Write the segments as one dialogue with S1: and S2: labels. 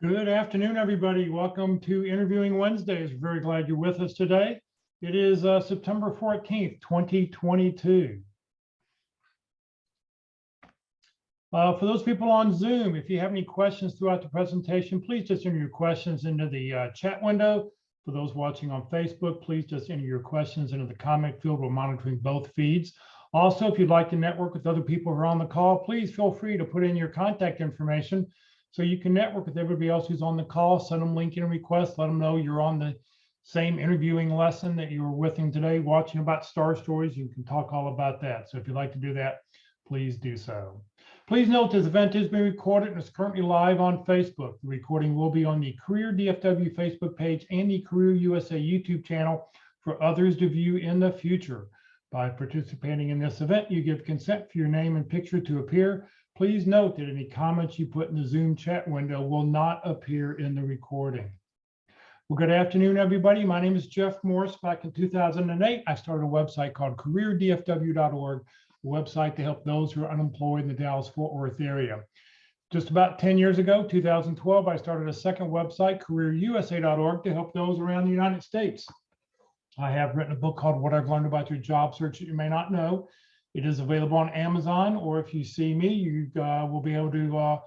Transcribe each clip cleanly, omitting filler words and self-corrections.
S1: Good afternoon, everybody. Welcome to Interviewing Wednesdays. Very glad you're with us today. It is September 14th, 2022. For those people on Zoom, if you have any questions throughout the presentation, please just enter your questions into the chat window. For those watching on Facebook, please just enter your questions into the comment field. We're monitoring both feeds. Also, if you'd like to network with other people who are on the call, please feel free to put in your contact information so you can network with everybody else who's on the call. Send them LinkedIn requests, let them know you're on the same interviewing lesson that you were with them today, watching about star stories. You can talk all about that. So if you'd like to do that, please do so. Please note this event is being recorded and is currently live on Facebook. The recording will be on the Career DFW Facebook page and the Career USA YouTube channel for others to view in the future. By participating in this event, you give consent for your name and picture to appear. Please note that any comments you put in the Zoom chat window will not appear in the recording. Well, good afternoon, everybody. My name is Jeff Morse. Back in 2008, I started a website called careerdfw.org, a website to help those who are unemployed in the Dallas-Fort Worth area. Just about 10 years ago, 2012, I started a second website, careerusa.org, to help those around the United States. I have written a book called What I've Learned About Your Job Search That You May Not Know. It is available on Amazon, or if you see me, you will be able to,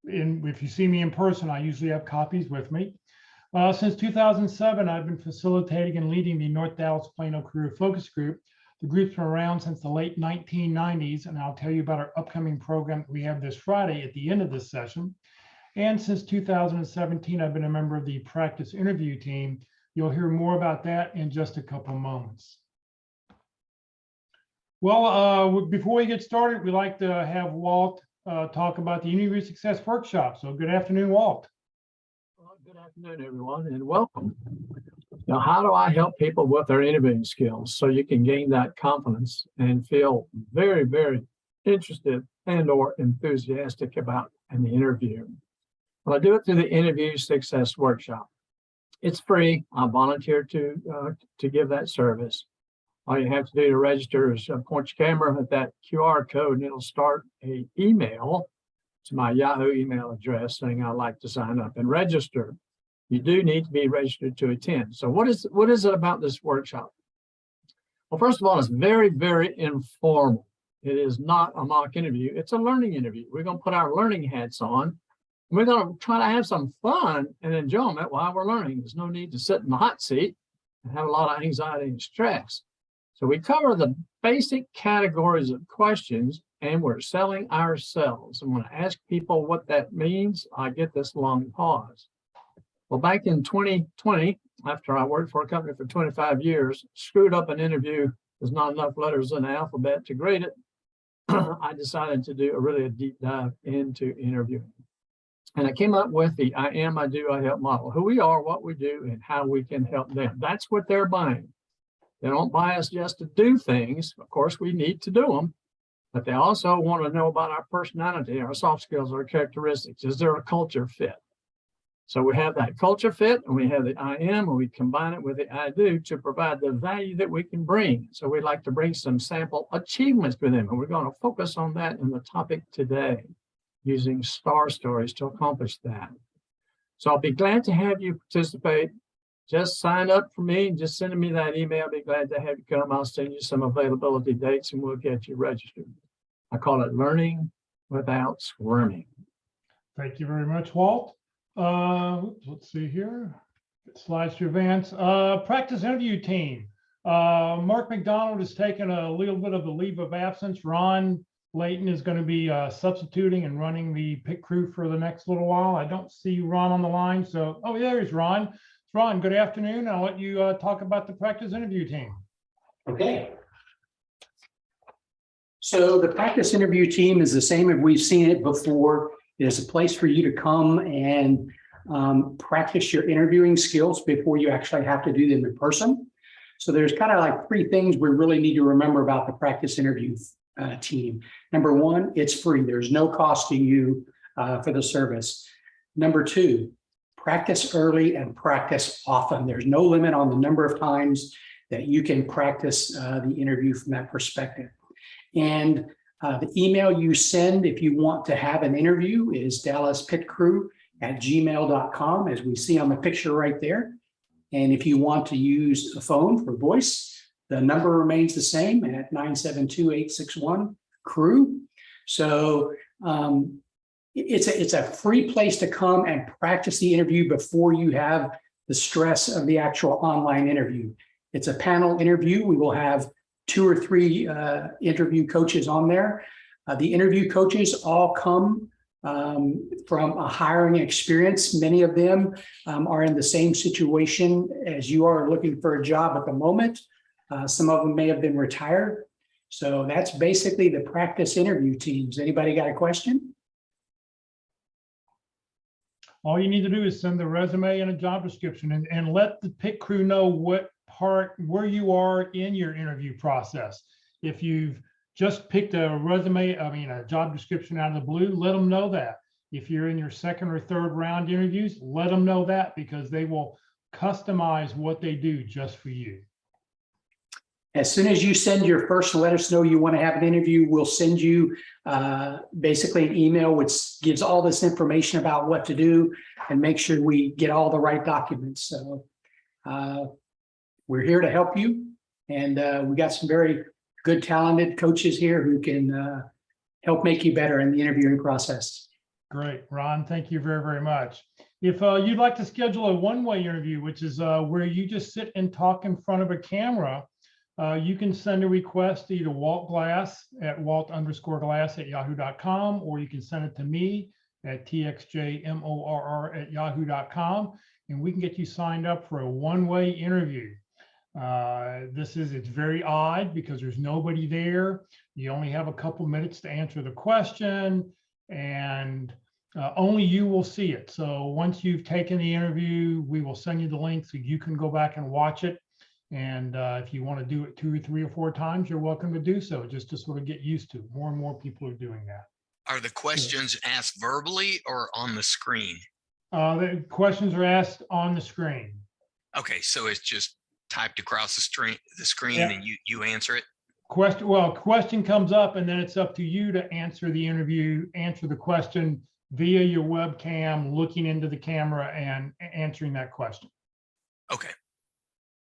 S1: if you see me in person, I usually have copies with me. Since 2007, I've been facilitating and leading the North Dallas Plano Career Focus Group. The group's been around since the late 1990s, and I'll tell you about our upcoming program that we have this Friday at the end of this session. And since 2017, I've been a member of the practice interview team. You'll hear more about that in just a couple moments. Well, before we get started, we'd like to have Walt talk about the Interview Success Workshop. So good afternoon, Walt.
S2: Well, good afternoon, everyone, and welcome. Now, how do I help people with their interviewing skills so you can gain that confidence and feel very, very interested and or enthusiastic about an interview? Well, I do it through the Interview Success Workshop. It's free. I volunteer to give that service. All you have to do to register is point your camera at that QR code, and it'll start an email to my Yahoo email address saying I'd like to sign up and register. You do need to be registered to attend. So what is it about this workshop? Well, first of all, it's very, very informal. It is not a mock interview. It's a learning interview. We're going to put our learning hats on. We're going to try to have some fun and enjoyment while we're learning. There's no need to sit in the hot seat and have a lot of anxiety and stress. So we cover the basic categories of questions, and we're selling ourselves. And when I ask people what that means, I get this long pause. Well, back in 2020, after I worked for a company for 25 years, screwed up an interview. There's not enough letters in the alphabet to grade it. I decided to do a deep dive into interviewing. And I came up with the I am, I do, I help model. Who we are, what we do, and how we can help them. That's what they're buying. They don't buy us just to do things. Of course, we need to do them, but they also want to know about our personality, our soft skills, our characteristics. Is there a culture fit? So we have that culture fit, and we have the I am, and we combine it with the I do to provide the value that we can bring. So we'd like to bring some sample achievements with them, and we're going to focus on that in the topic today, using star stories to accomplish that. So I'll be glad to have you participate. Just sign up for me and just send me that email. I'll be glad to have you come. I'll send you some availability dates and we'll get you registered. I call it learning without squirming.
S1: Thank you very much, Walt. Let's see here. Slides to advance. Practice interview team. Mark McDonald has taken a little bit of a leave of absence. Ron Layton is going to be substituting and running the pit crew for the next little while. I don't see Ron on the line. So, oh, there's Ron. Ron, good afternoon. I'll let you talk about the practice interview team.
S3: Okay. So the practice interview team is the same as we've seen it before. It is a place for you to come and practice your interviewing skills before you actually have to do them in person. So there's kind of like three things we really need to remember about the practice interview team. Number one, it's free. There's no cost to you for the service. Number two, practice early and practice often. There's no limit on the number of times that you can practice the interview from that perspective. And the email you send if you want to have an interview is dallaspitcrew gmail.com, as we see on the picture right there. And if you want to use a phone for voice, the number remains the same at 972-861-CREW. So it's a free place to come and practice the interview before you have the stress of the actual online interview. It's a panel interview. We will have 2 or 3 interview coaches on there. The interview coaches all come from a hiring experience. Many of them are in the same situation as you are, looking for a job at the moment. Some of them may have been retired. So that's basically the practice interview teams. Anybody got a question?
S1: All you need to do is send the resume and a job description and let the pit crew know where you are in your interview process. If you've just picked a a job description out of the blue, let them know that. If you're in your 2nd or 3rd round interviews, let them know that, because they will customize what they do just for you.
S3: As soon as you send your first, let us know you want to have an interview, we'll send you basically an email which gives all this information about what to do and make sure we get all the right documents. So we're here to help you. And we got some very good, talented coaches here who can help make you better in the interviewing process.
S1: Great, Ron, thank you very, very much. If you'd like to schedule a one-way interview, which is where you just sit and talk in front of a camera, you can send a request to either Walt Glass at walt_glass@yahoo.com, or you can send it to me at txjmorr@yahoo.com, and we can get you signed up for a one-way interview. It's very odd because there's nobody there. You only have a couple minutes to answer the question, and only you will see it. So once you've taken the interview, we will send you the link so you can go back and watch it. And if you want to do it 2 or 3 or 4 times, you're welcome to do so, just to sort of get used to. More and more people are doing that.
S4: Are the questions asked verbally or on the screen?
S1: The questions are asked on the screen.
S4: Okay, so it's just typed across the screen
S1: Yeah.
S4: and you answer it?
S1: Question comes up, and then it's up to you to answer the question via your webcam, looking into the camera and answering that question.
S4: Okay.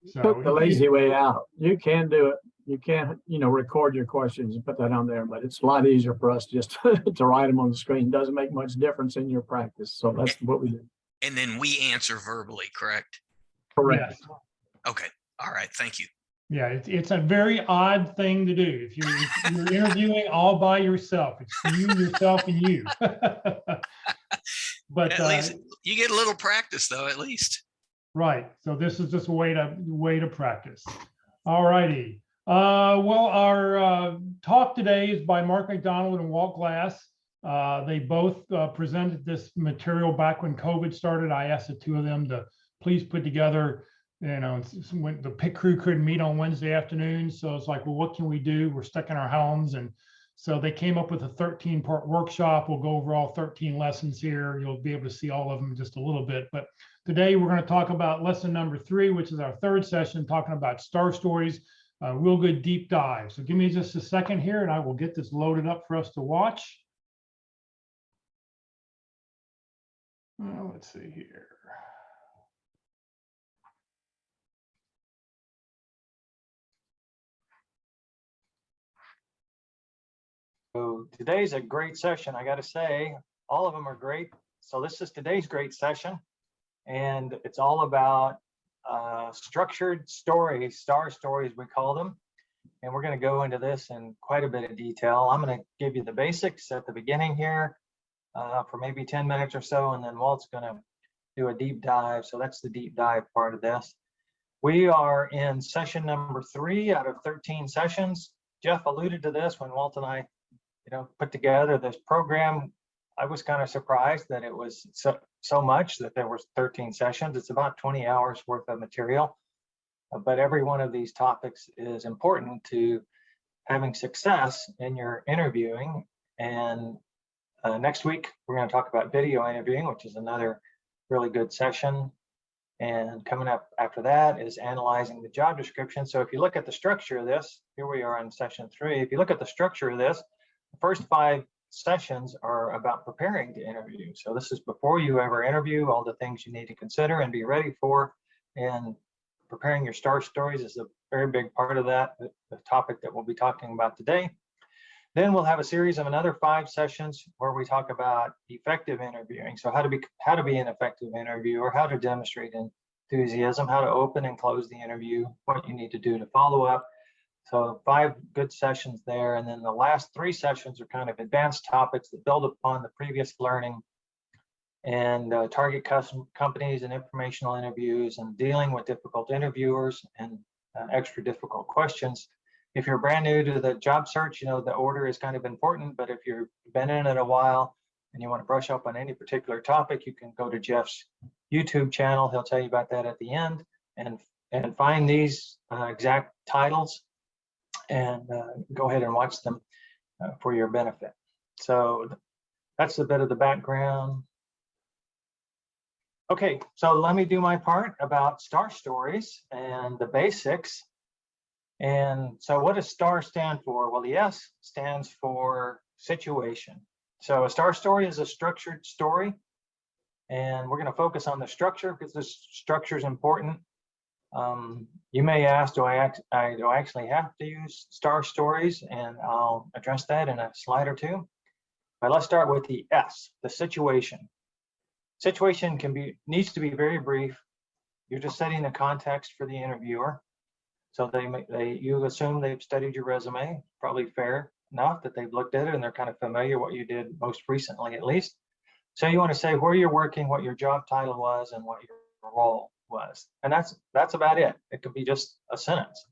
S1: So
S2: Took the lazy way out. You can do it. You can, record your questions and put that on there, but it's a lot easier for us just to write them on the screen. Doesn't make much difference in your practice. So that's what we do.
S4: And then we answer verbally, correct?
S2: Correct.
S1: Yes.
S4: Okay. All right. Thank you.
S1: Yeah, it's a very odd thing to do. If you're interviewing all by yourself, it's you, yourself, and you. But
S4: At least you get a little practice, though, at least.
S1: right. So this is just a way to practice. All righty. Well, our talk today is by Mark McDonald and Walt Glass. They both presented this material back when COVID started. I asked the 2 of them to please put together, when the pit crew couldn't meet on Wednesday afternoon. So it's like, well, what can we do? We're stuck in our homes. And so they came up with a 13-part workshop. We'll go over all 13 lessons here. You'll be able to see all of them in just a little bit. But today we're going to talk about lesson number 3, which is our 3rd session, talking about star stories, a real good deep dive. So give me just a second here and I will get this loaded up for us to watch. Let's see here.
S5: So today's a great session, I got to say. All of them are great. So this is today's great session, and it's all about structured stories, star stories we call them. And we're going to go into this in quite a bit of detail. I'm going to give you the basics at the beginning here for maybe 10 minutes or so, and then Walt's going to do a deep dive. So that's the deep dive part of this. We are in session number 3 out of 13 sessions. Jeff alluded to this when Walt and I put together this program. I was kind of surprised that it was so much, that there was 13 sessions. It's about 20 hours worth of material, but every one of these topics is important to having success in your interviewing. And next week, we're going to talk about video interviewing, which is another really good session. And coming up after that is analyzing the job description. So if you look at the structure of this, here we are in session 3. If you look at the structure of this, the first 5 sessions are about preparing to interview. So this is before you ever interview, all the things you need to consider and be ready for. And preparing your STAR stories is a very big part of that, the topic that we'll be talking about today. Then we'll have a series of another 5 sessions where we talk about effective interviewing. So how to be an effective interviewer, how to demonstrate enthusiasm, how to open and close the interview, what you need to do to follow up. So 5 good sessions there. And then the last 3 sessions are kind of advanced topics that build upon the previous learning and target custom companies and informational interviews and dealing with difficult interviewers and extra difficult questions. If you're brand new to the job search, you know, the order is kind of important, but if you've been in it a while and you want to brush up on any particular topic, you can go to Jeff's YouTube channel. He'll tell you about that at the end, and find these exact titles and go ahead and watch them for your benefit. So that's a bit of the background. Okay, so let me do my part about STAR stories and the basics. And so what does STAR stand for? Well, the S stands for situation. So a STAR story is a structured story. And we're going to focus on the structure because the structure is important. You may ask, do I actually have to use STAR stories? And I'll address that in a slide or two. But let's start with the S, the situation. Situation needs to be very brief. You're just setting the context for the interviewer. So you assume they've studied your resume, probably fair enough that they've looked at it and they're kind of familiar what you did most recently at least. So you want to say where you're working, what your job title was, and what your role was. And that's about it. It could be just a sentence.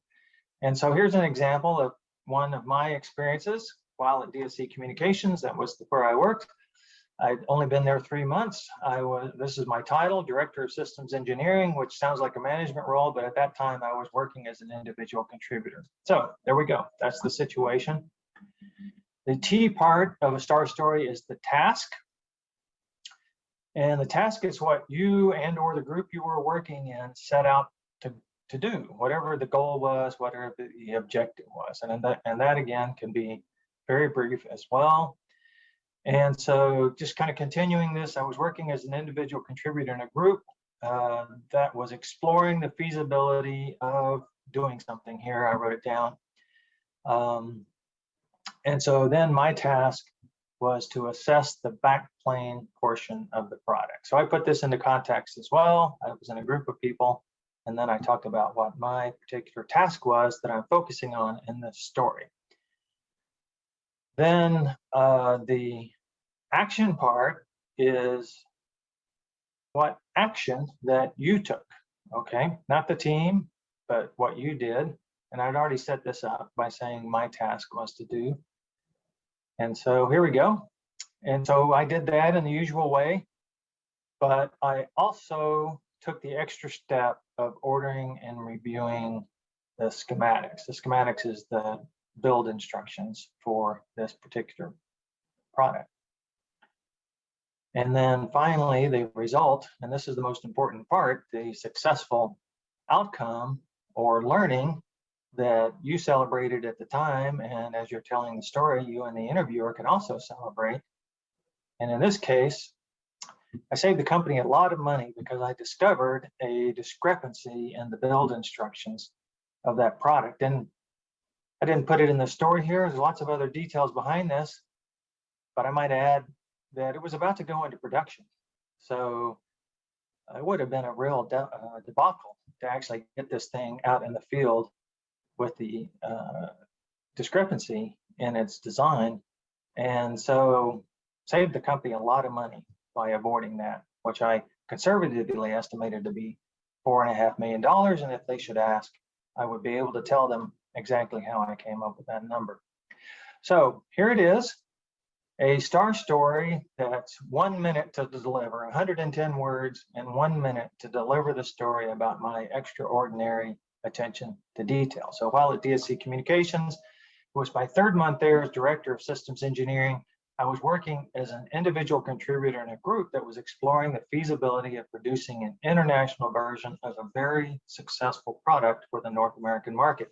S5: And so here's an example of one of my experiences while at DSC Communications. That was where I worked. I'd only been there 3 months. This is my title, Director of Systems Engineering, which sounds like a management role, but at that time I was working as an individual contributor. So there we go. That's the situation. The T part of a STAR story is the task. And the task is what you and or the group you were working in set out to do, whatever the goal was, whatever the objective was. And that again can be very brief as well. And so just kind of continuing this, I was working as an individual contributor in a group that was exploring the feasibility of doing something here. I wrote it down. And so then my task was to assess the backplane portion of the product. So I put this into context as well. I was in a group of people, and then I talked about what my particular task was that I'm focusing on in this story. Then the action part is what action that you took, okay? Not the team, but what you did. And I'd already set this up by saying my task was to do. And so here we go. And so I did that in the usual way, but I also took the extra step of ordering and reviewing the schematics. The schematics is the build instructions for this particular product. And then finally, the result, and this is the most important part, the successful outcome or learning that you celebrated at the time, and as you're telling the story, you and the interviewer can also celebrate. And in this case, I saved the company a lot of money because I discovered a discrepancy in the build instructions of that product. And I didn't put it in the story here. There's lots of other details behind this, but I might add that it was about to go into production. So it would have been a real debacle to actually get this thing out in the field with the discrepancy in its design. And so saved the company a lot of money by avoiding that, which I conservatively estimated to be $4.5 million. And if they should ask, I would be able to tell them exactly how I came up with that number. So here it is, a STAR story that's 1 minute to deliver, 110 words in 1 minute to deliver the story about my extraordinary attention to detail. So while at DSC Communications, it was my 3rd month there as Director of Systems Engineering. I was working as an individual contributor in a group that was exploring the feasibility of producing an international version of a very successful product for the North American market.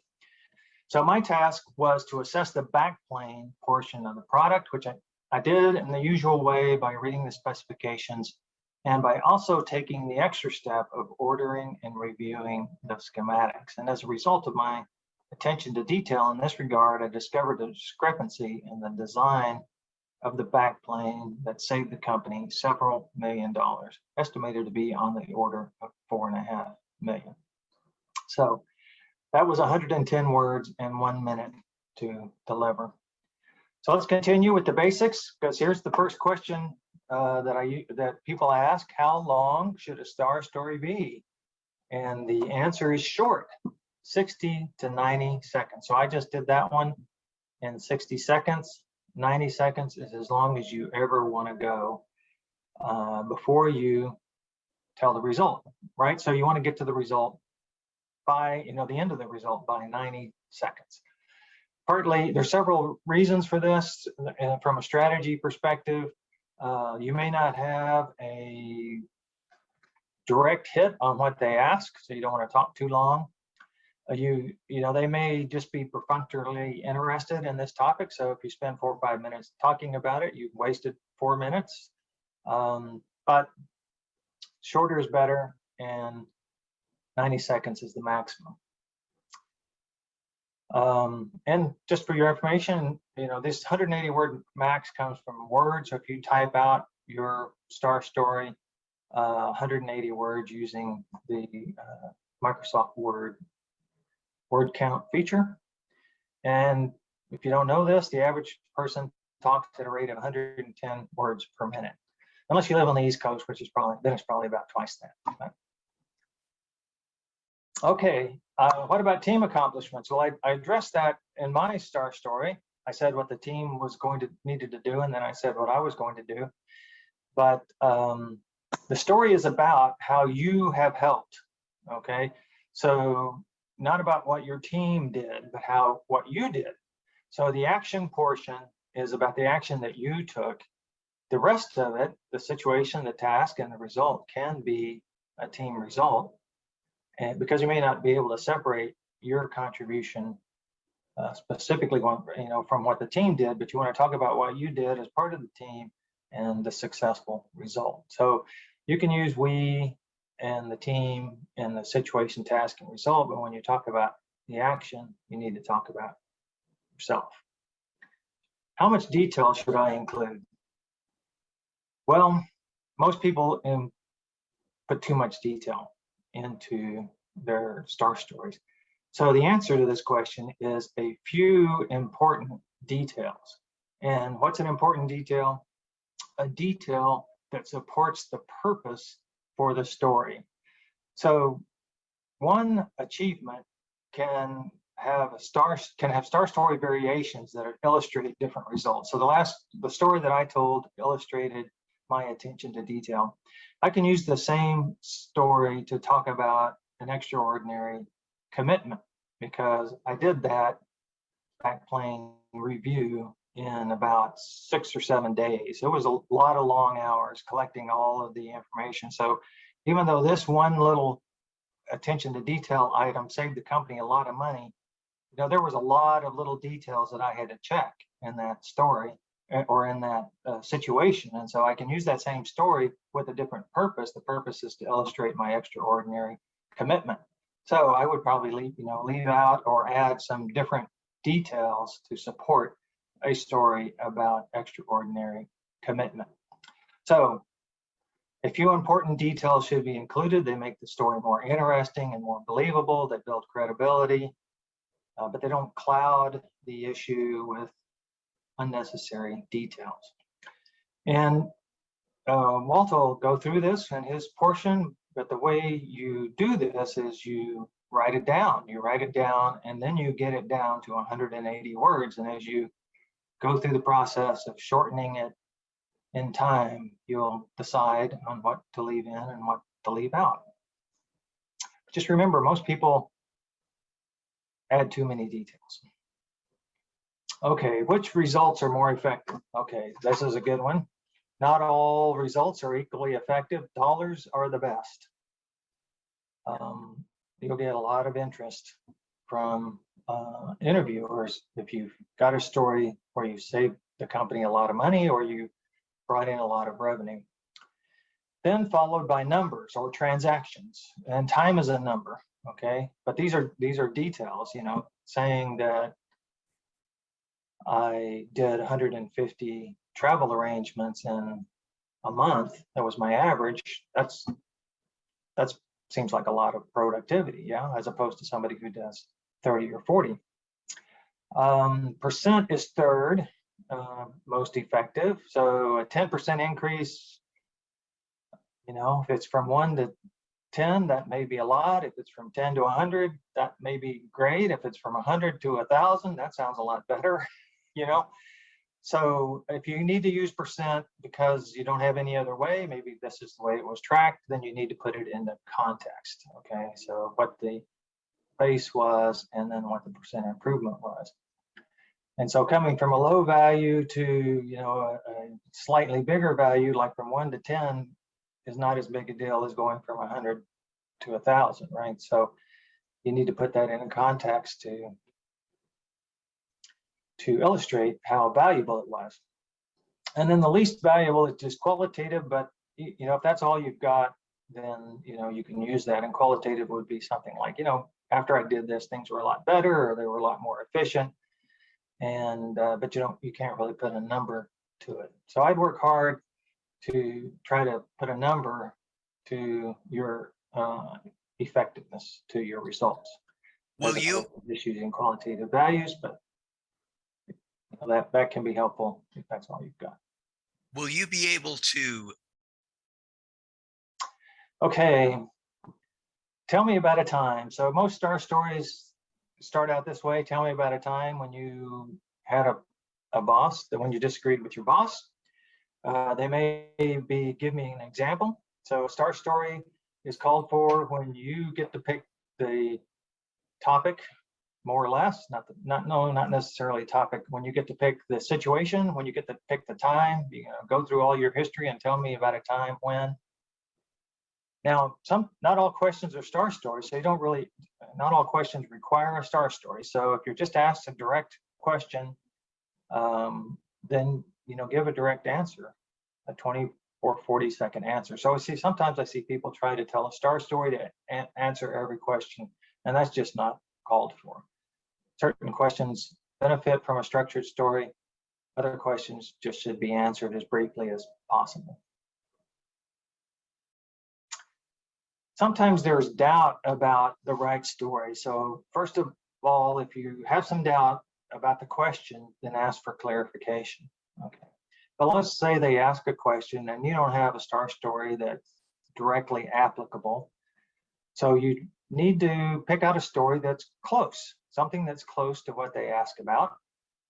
S5: So my task was to assess the backplane portion of the product, which I did in the usual way by reading the specifications and by also taking the extra step of ordering and reviewing the schematics. And as a result of my attention to detail in this regard, I discovered a discrepancy in the design of the backplane that saved the company several $1 million, estimated to be on the order of $4.5 million. So that was 110 words and 1 minute to deliver. So let's continue with the basics, because here's the first question that people ask: how long should a star story be? And the answer is short, 60 to 90 seconds. So I just did that one in 60 seconds. 90 seconds is as long as you ever want to go before you tell the result, right? So you want to get to the result by, the end of the result by 90 seconds. Partly, there's several reasons for this. From a strategy perspective, you may not have a direct hit on what they ask, so you don't want to talk too long. They may just be perfunctorily interested in this topic. So if you spend 4 or 5 minutes talking about it, you've wasted 4 minutes. But shorter is better, and 90 seconds is the maximum. And just for your information, this 180 word max comes from Word. So if you type out your star story, 180 words using the Microsoft Word count feature. And if you don't know this, the average person talks at a rate of 110 words per minute, unless you live on the East Coast, which is probably about twice that. Right? Okay, what about team accomplishments? Well, I addressed that in my star story. I said what the team needed to do, and then I said what I was going to do. But the story is about how you have helped. Okay, so not about what your team did, but what you did. So the action portion is about the action that you took. The rest of it, the situation, the task, and the result can be a team result. And because you may not be able to separate your contribution specifically from what the team did, but you want to talk about what you did as part of the team and the successful result. So you can use we and the team and the situation, task, and result, but when you talk about the action, you need to talk about yourself. How much detail should I include? Well, most people put too much detail into their star stories. So the answer to this question is a few important details. And what's an important detail? A detail that supports the purpose for the story. So one achievement can have star story variations that illustrate different results. So the story that I told illustrated my attention to detail. I can use the same story to talk about an extraordinary commitment, because I did that backplane review in about 6 or 7 days. It was a lot of long hours collecting all of the information. So even though this one little attention to detail item saved the company a lot of money, there was a lot of little details that I had to check in that story or in that situation. And so I can use that same story with a different purpose. The purpose is to illustrate my extraordinary commitment. So I would probably leave out or add some different details to support a story about extraordinary commitment. So a few important details should be included. They make the story more interesting and more believable. They build credibility, but they don't cloud the issue with unnecessary details. And Walt will go through this in his portion, but the way you do this is you write it down. You write it down, and then you get it down to 180 words. And as you go through the process of shortening it in time, you'll decide on what to leave in and what to leave out. Just remember, most people add too many details. Okay, which results are more effective? Okay, this is a good one. Not all results are equally effective. Dollars are the best. You'll get a lot of interest from interviewers if you've got a story where you saved the company a lot of money or you brought in a lot of revenue. Then followed by numbers or transactions, and time is a number, okay? But these are details, you know, saying that I did 150 travel arrangements in a month. That was my average. That's seems like a lot of productivity, yeah, as opposed to somebody who does 30 or 40. Percent is third, most effective. So a 10% increase, you know, if it's from 1 to 10, that may be a lot. If it's from 10 to 100, that may be great. If it's from 100 to 1,000, that sounds a lot better, you know. So if you need to use percent because you don't have any other way, maybe this is the way it was tracked, then you need to put it into context, okay? So what the base was and then what the percent improvement was. And so coming from a low value to, you know, a slightly bigger value, like from 1 to 10, is not as big a deal as going from 100 to 1,000, right? So you need to put that in context to illustrate how valuable it was. And then the least valuable is just qualitative, but you know, if that's all you've got, then, you know, you can use that. And qualitative would be something like, you know, after I did this, things were a lot better, or they were a lot more efficient. And, but you can't really put a number to it. So I'd work hard to try to put a number to your effectiveness, to your results.
S4: Will you,
S5: Just using qualitative values, but that can be helpful if that's all you've got.
S4: will you be able to,
S5: Okay, tell me about a time. So most star stories start out this way. Tell me about a time when you had a boss, that when you disagreed with your boss. They may give me an example. So star story is called for when you get to pick the topic, more or less, not necessarily topic. When you get to pick the situation, when you get to pick the time, you know, go through all your history and tell me about a time when. Now, not all questions are star stories, so not all questions require a star story. So if you're just asked a direct question, then, you know, give a direct answer, a 20 or 40-second answer. So sometimes I see people try to tell a star story to answer every question, and that's just not called for. Certain questions benefit from a structured story. Other questions just should be answered as briefly as possible. Sometimes there's doubt about the right story. So first of all, if you have some doubt about the question, then ask for clarification. Okay. But let's say they ask a question and you don't have a star story that's directly applicable. So you need to pick out a story that's close, something that's close to what they ask about.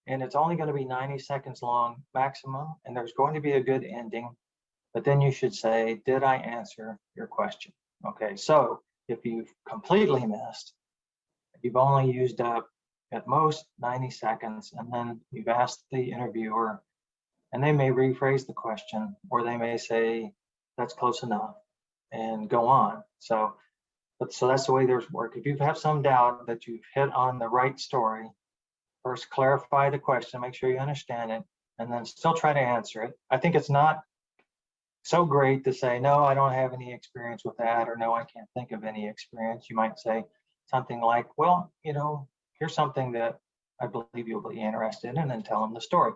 S5: And it's only going to be 90 seconds long maximum, and there's going to be a good ending. But then you should say, did I answer your question? Okay, so if you've completely missed, you've only used up at most 90 seconds, and then you've asked the interviewer, and they may rephrase the question, or they may say, that's close enough, and go on. So that's the way there's work. If you have some doubt that you've hit on the right story, first clarify the question, make sure you understand it, and then still try to answer it. I think it's not so great to say, no, I don't have any experience with that, or no, I can't think of any experience. You might say something like, well, you know, here's something that I believe you'll be interested in, and then tell them the story.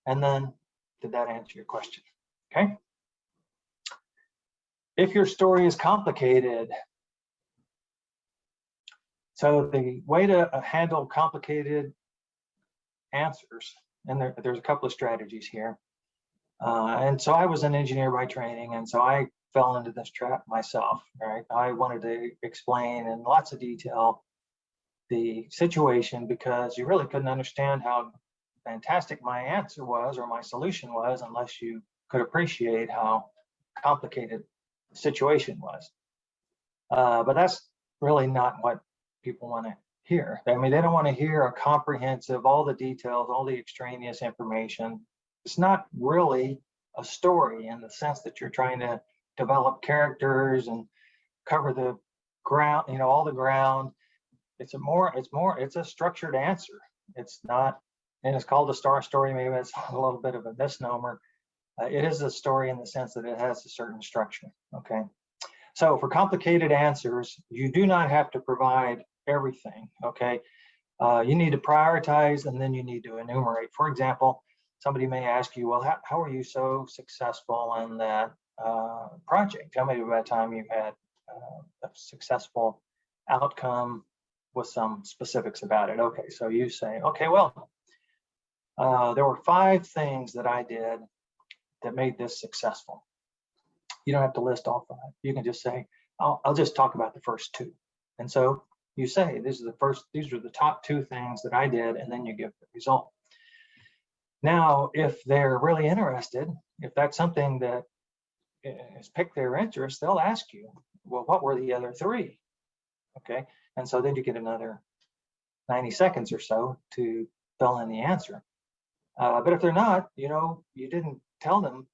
S5: And then, did that answer your question? Okay. If your story is complicated, so the way to handle complicated answers, and there's a couple of strategies here. And so I was an engineer by training, and so I fell into this trap myself, right? I wanted to explain in lots of detail the situation because you really couldn't understand how fantastic my answer was or my solution was unless you could appreciate how complicated the situation was. But that's really not what people want to hear. I mean, they don't want to hear a comprehensive, all the details, all the extraneous information. It's not really a story in the sense that you're trying to develop characters and cover the ground, you know, all the ground. It's a structured answer. It's not and it's called a star story. Maybe it's a little bit of a misnomer. It is a story in the sense that it has a certain structure, okay? So for complicated answers, you do not have to provide everything, okay? You need to prioritize and then you need to enumerate. For example, somebody may ask you, well, how are you so successful in that project? Tell me about a time you had a successful outcome with some specifics about it. Okay, so you say, okay, well, there were 5 things that I did that made this successful. You don't have to list all 5. You can just say, I'll just talk about the first 2. And so you say, these are the top 2 things that I did, and then you give the result. Now, if they're really interested, if that's something that has piqued their interest, they'll ask you, well, what were the other 3? Okay, and so then you get another 90 seconds or so to fill in the answer. But if they're not, you didn't tell them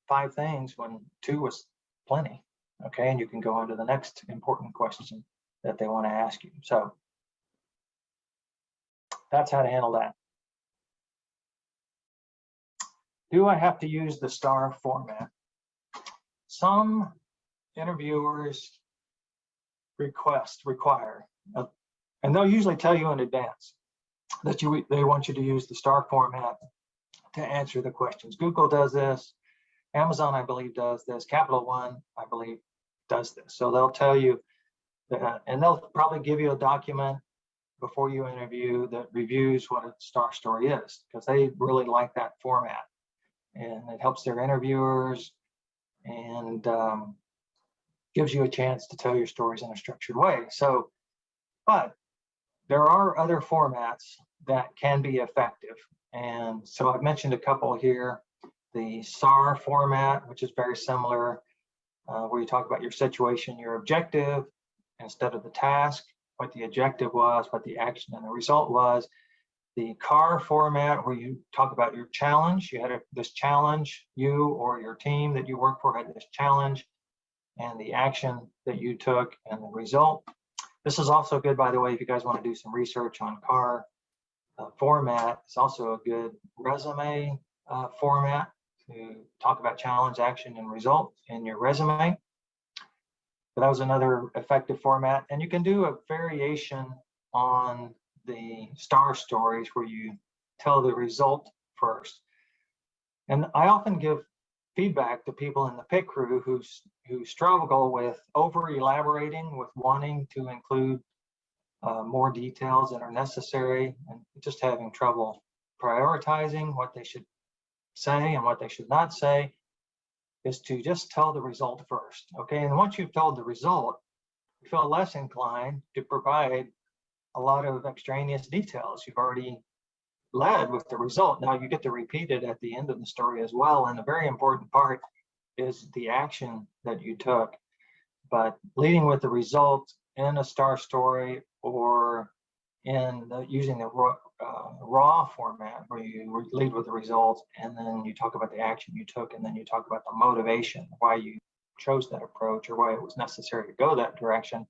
S5: 5 things when 2 was plenty. Okay, and you can go on to the next important question that they want to ask you. So that's how to handle that. Do I have to use the STAR format? Some interviewers require, and they'll usually tell you in advance that they want you to use the STAR format to answer the questions. Google does this, Amazon, I believe, does this, Capital One, I believe, does this. So they'll tell you that, and they'll probably give you a document before you interview that reviews what a STAR story is, because they really like that format, and it helps their interviewers and gives you a chance to tell your stories in a structured way. So, but there are other formats that can be effective. And so I've mentioned a couple here. The SAR format, which is very similar, where you talk about your situation, your objective, instead of the task, what the objective was, what the action and the result was. The CAR format, where you talk about your challenge. You had this challenge, you or your team that you work for had this challenge, and the action that you took and the result. This is also good, by the way, if you guys want to do some research on CAR format. It's also a good resume format to talk about challenge, action, and result in your resume. But that was another effective format. And you can do a variation on the STAR stories where you tell the result first. And I often give feedback to people in the pit crew who struggle with over elaborating, with wanting to include more details that are necessary, and just having trouble prioritizing what they should say and what they should not say, is to just tell the result first. Okay, and once you've told the result, you feel less inclined to provide a lot of extraneous details. You've already led with the result. Now you get to repeat it at the end of the story as well. And a very important part is the action that you took. But leading with the result in a STAR story or in using the raw format, where you lead with the results and then you talk about the action you took, and then you talk about the motivation, why you chose that approach or why it was necessary to go that direction.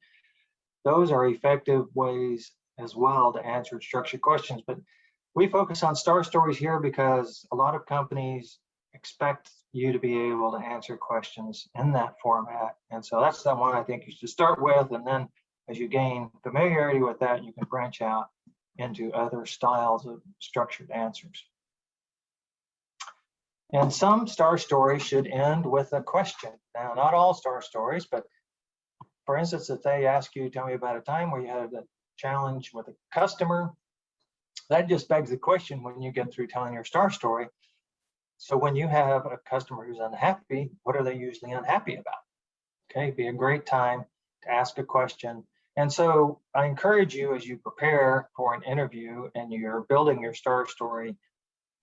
S5: Those are effective ways as well to answer structured questions. But we focus on STAR stories here because a lot of companies expect you to be able to answer questions in that format. And so that's the one I think you should start with. And then as you gain familiarity with that, you can branch out into other styles of structured answers. And some STAR stories should end with a question. Now, not all STAR stories, but for instance, if they ask you, tell me about a time where you had a challenge with a customer, that just begs the question when you get through telling your STAR story. So when you have a customer who's unhappy, what are they usually unhappy about? Okay, be a great time to ask a question. And so I encourage you, as you prepare for an interview and you're building your STAR story,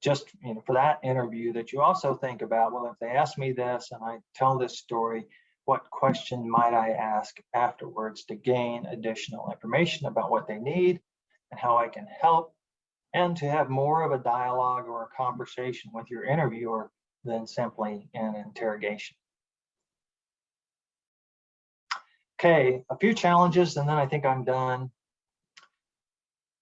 S5: just for that interview, that you also think about, well, if they ask me this and I tell this story, what question might I ask afterwards to gain additional information about what they need and how I can help, and to have more of a dialogue or a conversation with your interviewer than simply an interrogation. Okay, a few challenges, and then I think I'm done.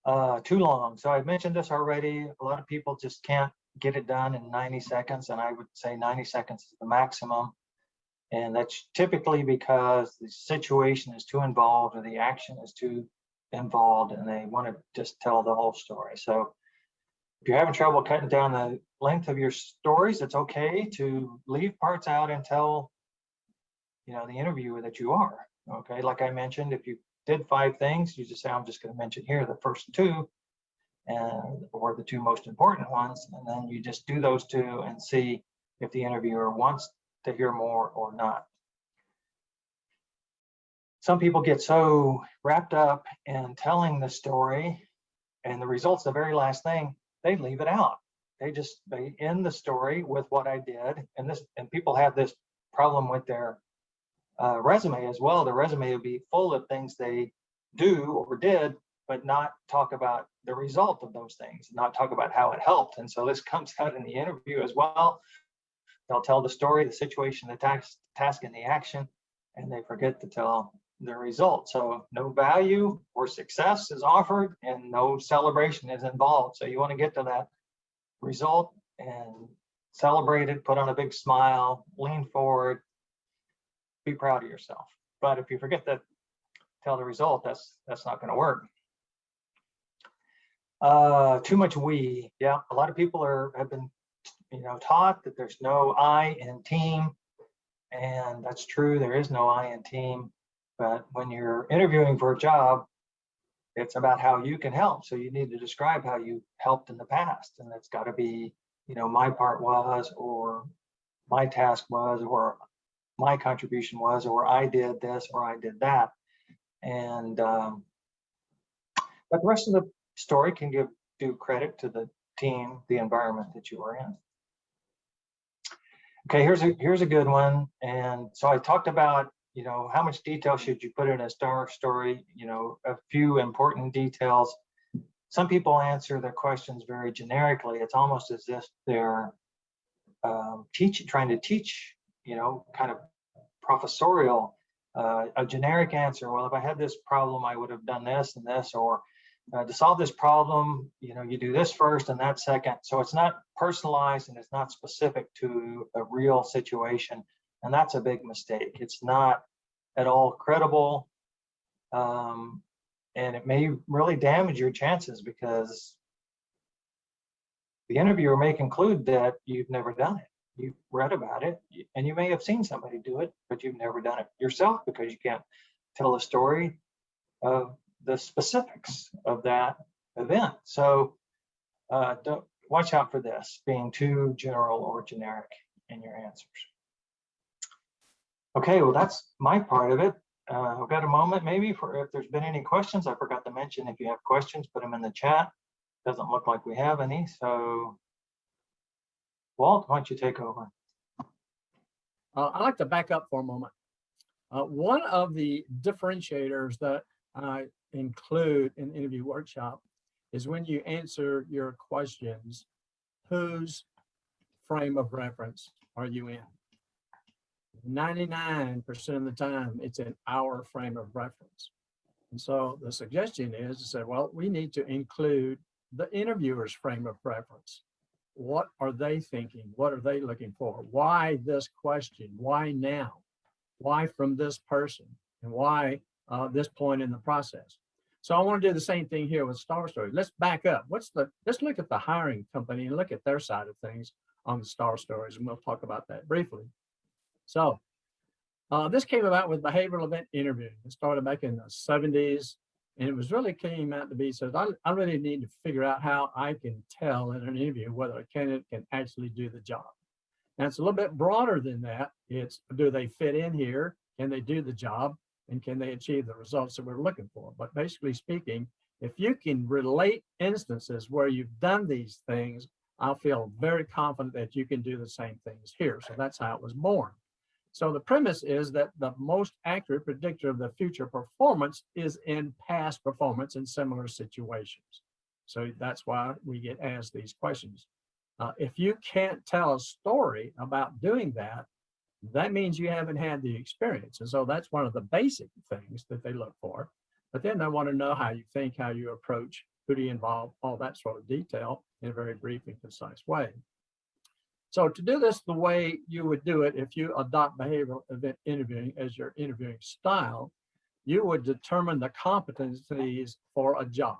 S5: too long. So I've mentioned this already. A lot of people just can't get it done in 90 seconds. And I would say 90 seconds is the maximum. And that's typically because the situation is too involved or the action is too involved and they want to just tell the whole story. So if you're having trouble cutting down the length of your stories, it's okay to leave parts out and tell, the interviewer that you are. Okay, like I mentioned, if you did 5 things, you just say, I'm just going to mention here the first 2 or the 2 most important ones. And then you just do those 2 and see if the interviewer wants to hear more or not. Some people get so wrapped up in telling the story and the results, the very last thing, they leave it out. They end the story with what I did. And people have this problem with their resume as well. The resume would be full of things they do or did, but not talk about the result of those things, not talk about how it helped. And so this comes out in the interview as well. They'll tell the story, the situation, the task, and the action, and they forget to tell the result. So no value or success is offered and no celebration is involved. So you want to get to that result and celebrate it, put on a big smile, lean forward, be proud of yourself. But if you forget to tell the result, that's not going to work. Too much we. Yeah, a lot of people have been taught that there's no I in team, and that's true. There is no I in team. But when you're interviewing for a job, it's about how you can help. So you need to describe how you helped in the past, and it's got to be, my part was, or my task was, or my contribution was, or I did this, or I did that. And but the rest of the story can give due credit to the team, the environment that you are in. Okay, here's a good one. And so I talked about, how much detail should you put in a STAR story? A few important details. Some people answer their questions very generically. It's almost as if they're trying to teach, kind of professorial, a generic answer. Well, if I had this problem, I would have done this and this, or to solve this problem, you do this first and that second. So it's not personalized and it's not specific to a real situation. And that's a big mistake. It's not at all credible. And it may really damage your chances because the interviewer may conclude that you've never done it. You've read about it and you may have seen somebody do it, but you've never done it yourself because you can't tell the story of the specifics of that event. So don't watch out for this being too general or generic in your answers. Okay, well, that's my part of it. I've got a moment maybe for if there's been any questions. I forgot to mention, if you have questions, put them in the chat. Doesn't look like we have any. So Walt, why don't you take over?
S2: I'd like to back up for a moment. One of the differentiators that I include in the interview workshop is when you answer your questions, whose frame of reference are you in? 99% of the time, it's in our frame of reference. And so the suggestion is to say, well, we need to include the interviewer's frame of reference. What are they thinking? What are they looking for? Why this question? Why now? Why from this person? And why this point in the process? So I want to do the same thing here with STAR Story. Let's back up. Let's look at the hiring company and look at their side of things on the STAR Stories, and we'll talk about that briefly. So this came about with behavioral event interviewing. It started back in the 70s, and it was really came out to be, so I really need to figure out how I can tell in an interview whether a candidate can actually do the job. Now, it's a little bit broader than that. It's, do they fit in here? Can they do the job? And can they achieve the results that we're looking for? But basically speaking, if you can relate instances where you've done these things, I'll feel very confident that you can do the same things here. So that's how it was born. So the premise is that the most accurate predictor of the future performance is in past performance in similar situations. So that's why we get asked these questions. If you can't tell a story about doing that, that means you haven't had the experience. And so that's one of the basic things that they look for. But then they want to know how you think, how you approach who do you involve, all that sort of detail in a very brief and concise way. So to do this the way you would do it, if you adopt behavioral event interviewing as your interviewing style, you would determine the competencies for a job.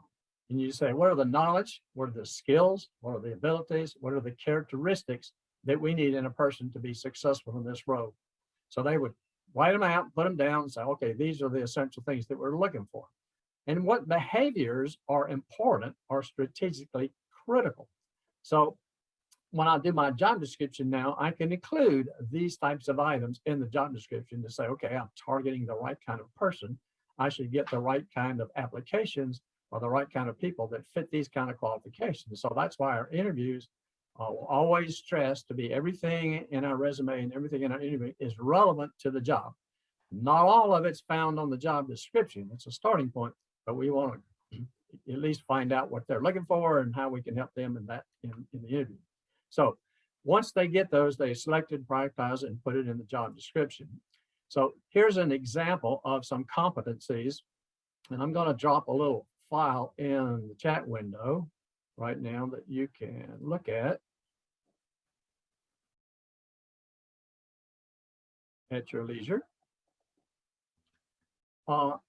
S2: And you say, what are the knowledge? What are the skills? What are the abilities? What are the characteristics that we need in a person to be successful in this role? So they would write them out, put them down and say, okay, these are the essential things that we're looking for. And what behaviors are important are strategically critical. So when I do my job description now, I can include these types of items in the job description to say, okay, I'm targeting the right kind of person. I should get the right kind of applications or the right kind of people that fit these kind of qualifications. So that's why our interviews will always stress to be everything in our resume and everything in our interview is relevant to the job. Not all of it's found on the job description. It's a starting point, but we want to at least find out what they're looking for and how we can help them in that in the interview. So once they get those, they select it, prioritize it, and put it in the job description. So here's an example of some competencies, and I'm going to drop a little file in the chat window right now that you can look at your leisure.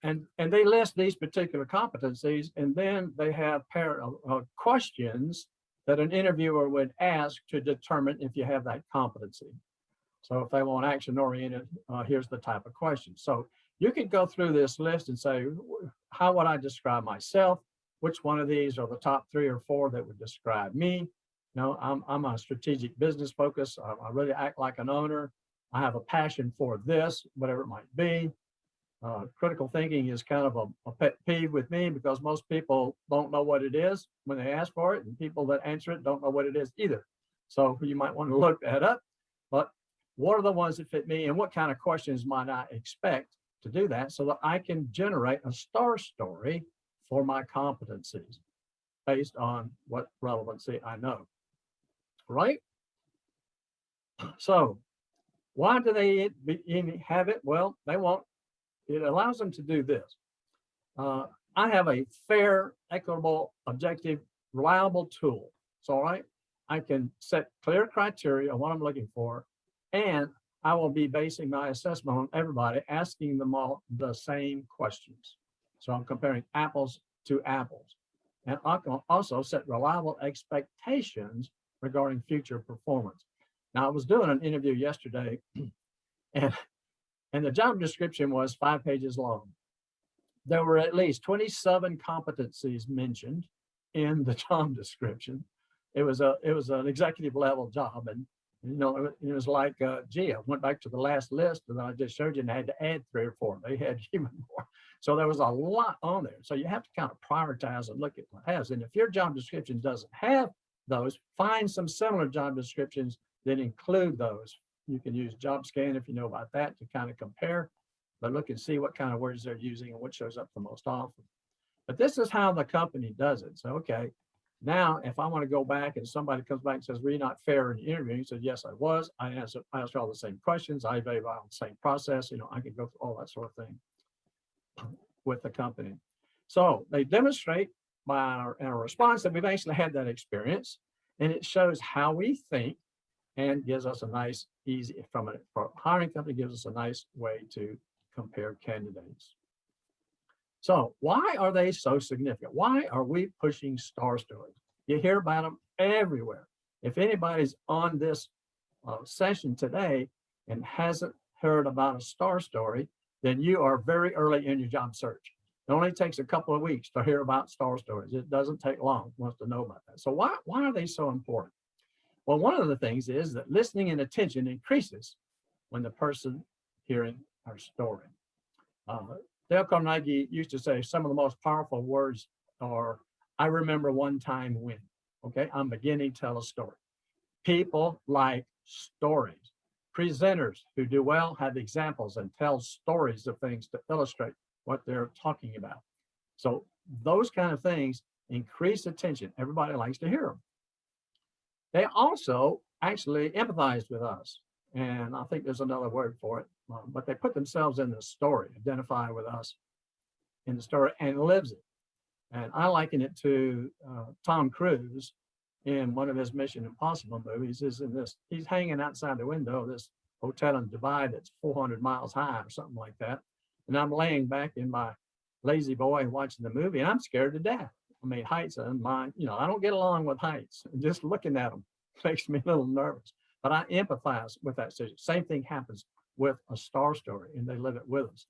S2: And they list these particular competencies, and then they have questions that an interviewer would ask to determine if you have that competency. So if they want action-oriented, here's the type of question. So you can go through this list and say, how would I describe myself? Which one of these are the top 3 or 4 that would describe me? No, I'm a strategic business focus. I really act like an owner. I have a passion for this, whatever it might be. Critical thinking is kind of a pet peeve with me because most people don't know what it is when they ask for it, and people that answer it don't know what it is either. So you might want to look that up. But what are the ones that fit me, and what kind of questions might I expect to do that so that I can generate a star story for my competencies based on what relevancy I know, right? So why do they have it? Well, it allows them to do this. I have a fair, equitable, objective, reliable tool. So, all right, I can set clear criteria on what I'm looking for, and I will be basing my assessment on everybody, asking them all the same questions. So I'm comparing apples to apples. And I can also set reliable expectations regarding future performance. Now, I was doing an interview yesterday, and the job description was 5 pages long. There were at least 27 competencies mentioned in the job description. It was an executive level job, and it was like, gee, I went back to the last list that I just showed you, and I had to add 3 or 4. They had even more, so there was a lot on there. So you have to kind of prioritize and look at what it has. And if your job description doesn't have those, find some similar job descriptions that include those. You can use JobScan if you know about that to kind of compare, but look and see what kind of words they're using and what shows up the most often. But this is how the company does it. So, okay, now if I want to go back and somebody comes back and says, were you not fair in the interview? You said, yes, I was. I asked all the same questions. I evaluated on the same process. I can go through all that sort of thing with the company. So they demonstrate by our response that we've actually had that experience, and it shows how we think and gives us a nice, easy, for a hiring company, gives us a nice way to compare candidates. So why are they so significant? Why are we pushing star stories? You hear about them everywhere. If anybody's on this session today and hasn't heard about a star story, then you are very early in your job search. It only takes a couple of weeks to hear about star stories. It doesn't take long for us to know about that. So why are they so important? Well, one of the things is that listening and attention increases when the person hearing our story. Dale Carnegie used to say some of the most powerful words are, I remember one time when, okay, I'm beginning to tell a story. People like stories. Presenters who do well have examples and tell stories of things to illustrate what they're talking about. So those kind of things increase attention. Everybody likes to hear them. They also actually empathize with us. And I think there's another word for it, but they put themselves in the story, identify with us in the story and lives it. And I liken it to Tom Cruise in one of his Mission Impossible movies. Is in this, he's hanging outside the window of this hotel in Dubai that's 400 miles high or something like that. And I'm laying back in my lazy boy watching the movie, and I'm scared to death. I mean, heights are mine. You know, I don't get along with heights. Just looking at them makes me a little nervous. But I empathize with that situation. Same thing happens with A Star Story, and they live it with us.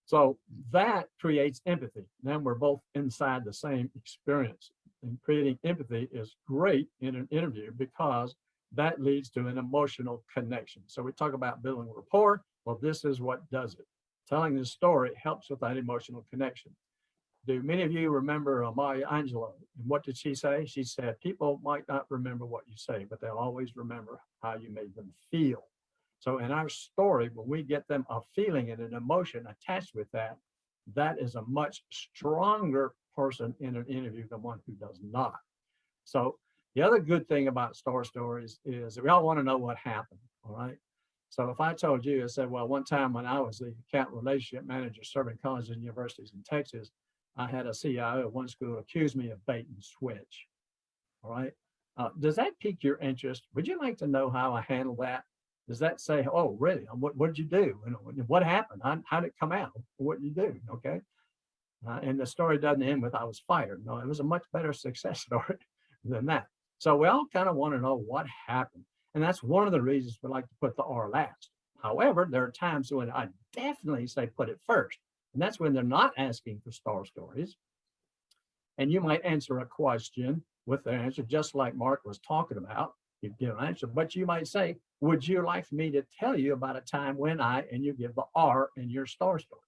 S2: So that creates empathy. Then we're both inside the same experience. And creating empathy is great in an interview because that leads to an emotional connection. So we talk about building rapport. Well, this is what does it. Telling the story helps with that emotional connection. Do many of you remember Maya Angelou? And what did she say? She said, people might not remember what you say, but they'll always remember how you made them feel. So in our story, when we get them a feeling and an emotion attached with that, that is a much stronger person in an interview than one who does not. So the other good thing about Star Stories is that we all want to know what happened, all right? So if I told you, I said, well, one time when I was the account relationship manager serving colleges and universities in Texas, I had a CIO at one school accuse me of bait and switch, all right? Does that pique your interest? Would you like to know how I handle that? Does that say, oh, really? What did you do? What happened? How did it come out? What did you do? Okay. And the story doesn't end with I was fired. No, it was a much better success story than that. So we all kind of want to know what happened. And that's one of the reasons we like to put the R last. However, there are times when I definitely say put it first. And that's when they're not asking for star stories. And you might answer a question with their answer, just like Mark was talking about. You give an answer, but you might say, would you like me to tell you about a time when and you give the R in your star story?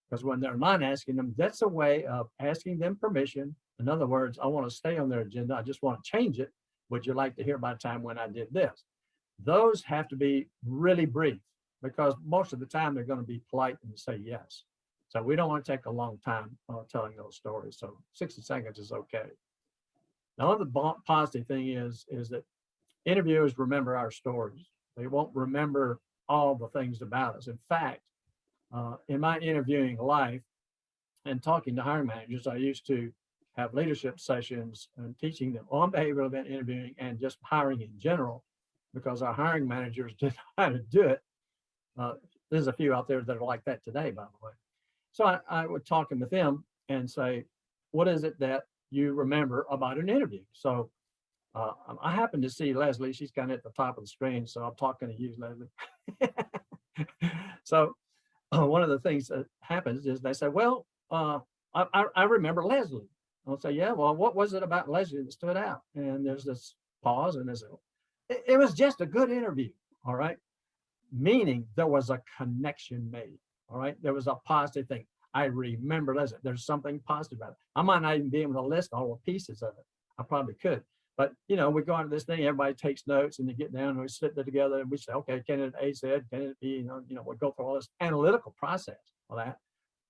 S2: Because when they're not asking them, that's a way of asking them permission. In other words, I want to stay on their agenda. I just want to change it. Would you like to hear about a time when I did this? Those have to be really brief because most of the time they're going to be polite and say yes. So we don't want to take a long time telling those stories. So 60 seconds is okay. The other positive thing is that interviewers remember our stories. They won't remember all the things about us. In fact, in my interviewing life and talking to hiring managers, I used to have leadership sessions and teaching them on behavioral event interviewing and just hiring in general, because our hiring managers didn't know how to do it. There's a few out there that are like that today, by the way. So I would talk with them and say, what is it that you remember about an interview? So I happen to see Leslie. She's kind of at the top of the screen, so I'm talking to you, Leslie. So one of the things that happens is they say, well, I remember Leslie. I'll say, yeah, well, what was it about Leslie that stood out? And there's this pause and there's it was just a good interview, all right? Meaning there was a connection made, all right? There was a positive thing. I remember Leslie. There's something positive about it. I might not even be able to list all the pieces of it. I probably could. But, you know, we go into this thing, everybody takes notes and they get down and we sit there together and we say, okay, candidate A said, candidate B, we go through all this analytical process for that.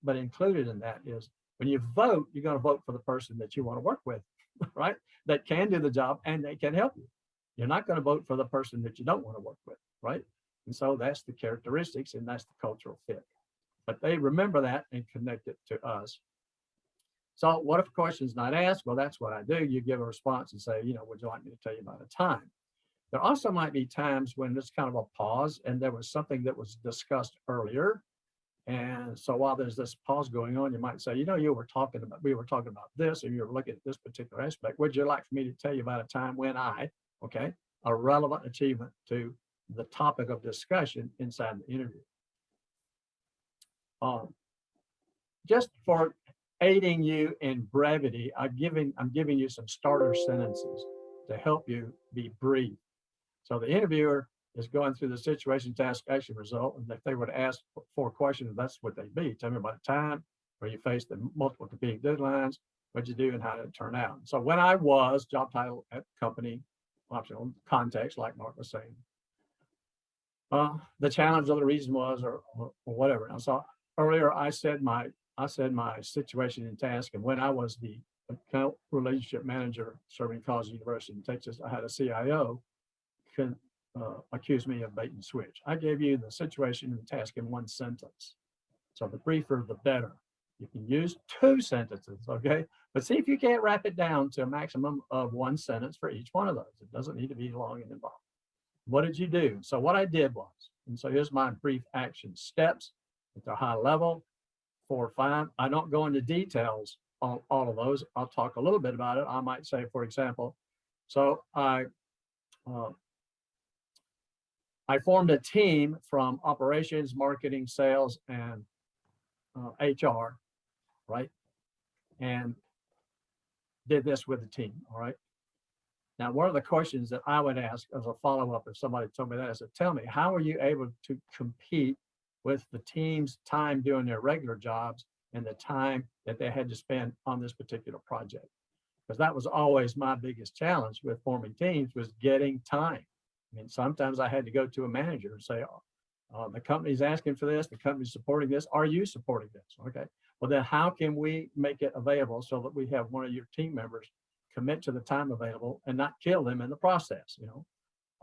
S2: But included in that is when you vote, you're going to vote for the person that you want to work with, right? That can do the job and they can help you. You're not going to vote for the person that you don't want to work with, right? And so that's the characteristics and that's the cultural fit. But they remember that and connect it to us. So what if a question is not asked? Well, that's what I do. You give a response and say, would you like me to tell you about a time? There also might be times when there's kind of a pause and there was something that was discussed earlier. And so while there's this pause going on, you might say, we were talking about this, or you were looking at this particular aspect. Would you like for me to tell you about a time when a relevant achievement to the topic of discussion inside the interview? Just for aiding you in brevity, I'm giving you some starter sentences to help you be brief. So the interviewer is going through the situation, task, action, result, and if they were to ask 4 questions, that's what they'd be. Tell me about a time where you faced the multiple competing deadlines, what'd you do and how did it turn out? So when I was, job title at company, optional context, like Mark was saying, the challenge or the reason was, or whatever. And so earlier I said my situation and task, and when I was the account relationship manager serving college and university in Texas, I had a CIO accuse me of bait and switch. I gave you the situation and the task in 1 sentence. So the briefer, the better. You can use 2 sentences, okay? But see if you can't wrap it down to a maximum of 1 sentence for each one of those. It doesn't need to be long and involved. What did you do? So what I did was, and so here's my brief action steps at the high level, 4 or 5. I don't go into details on all of those. I'll talk a little bit about it. I might say, for example, so I formed a team from operations, marketing, sales, and HR, right? And did this with the team, all right? Now, one of the questions that I would ask as a follow-up if somebody told me that, I said, tell me, how are you able to compete with the team's time doing their regular jobs and the time that they had to spend on this particular project? Because that was always my biggest challenge with forming teams, was getting time. I mean, sometimes I had to go to a manager and say, the company's asking for this, the company's supporting this, are you supporting this? Okay, well then how can we make it available so that we have one of your team members commit to the time available and not kill them in the process, you know?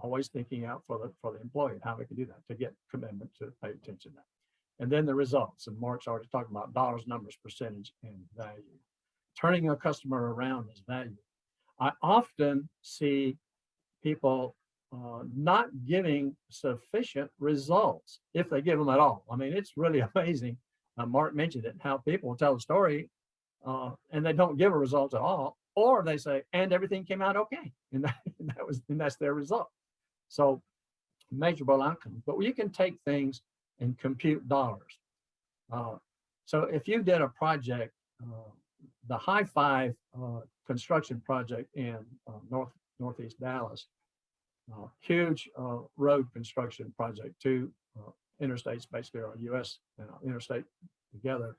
S2: Always thinking out for the employee and how we can do that to get commitment to pay attention to that. And then the results, and Mark's already talked about dollars, numbers, percentage, and value. Turning a customer around is value. I often see people not giving sufficient results, if they give them at all. I mean, it's really amazing. Mark mentioned it, how people tell a story and they don't give a result at all, or they say, and everything came out okay, and that's their result. So measurable outcomes, but you can take things and compute dollars. So if you did a project, the High Five construction project in northeast Dallas, huge road construction project, 2 interstates basically, or US interstate together,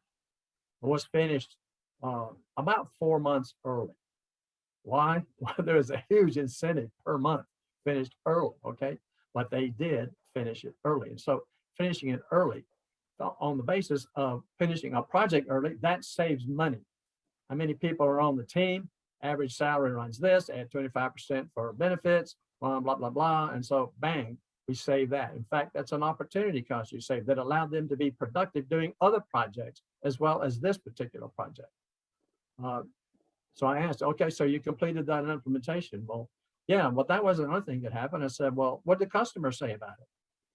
S2: was finished about 4 months early. Why? Well, there's a huge incentive per month, finished early, okay? But they did finish it early. And so finishing it early, on the basis of finishing a project early, that saves money. How many people are on the team? Average salary runs this, add 25% for benefits, blah, blah, blah, blah. And so bang, we save that. In fact, that's an opportunity cost you save that allowed them to be productive doing other projects as well as this particular project. So I asked, okay, so you completed that implementation. Well, yeah, well, that wasn't another thing that happened. I said, well, what did customers say about it?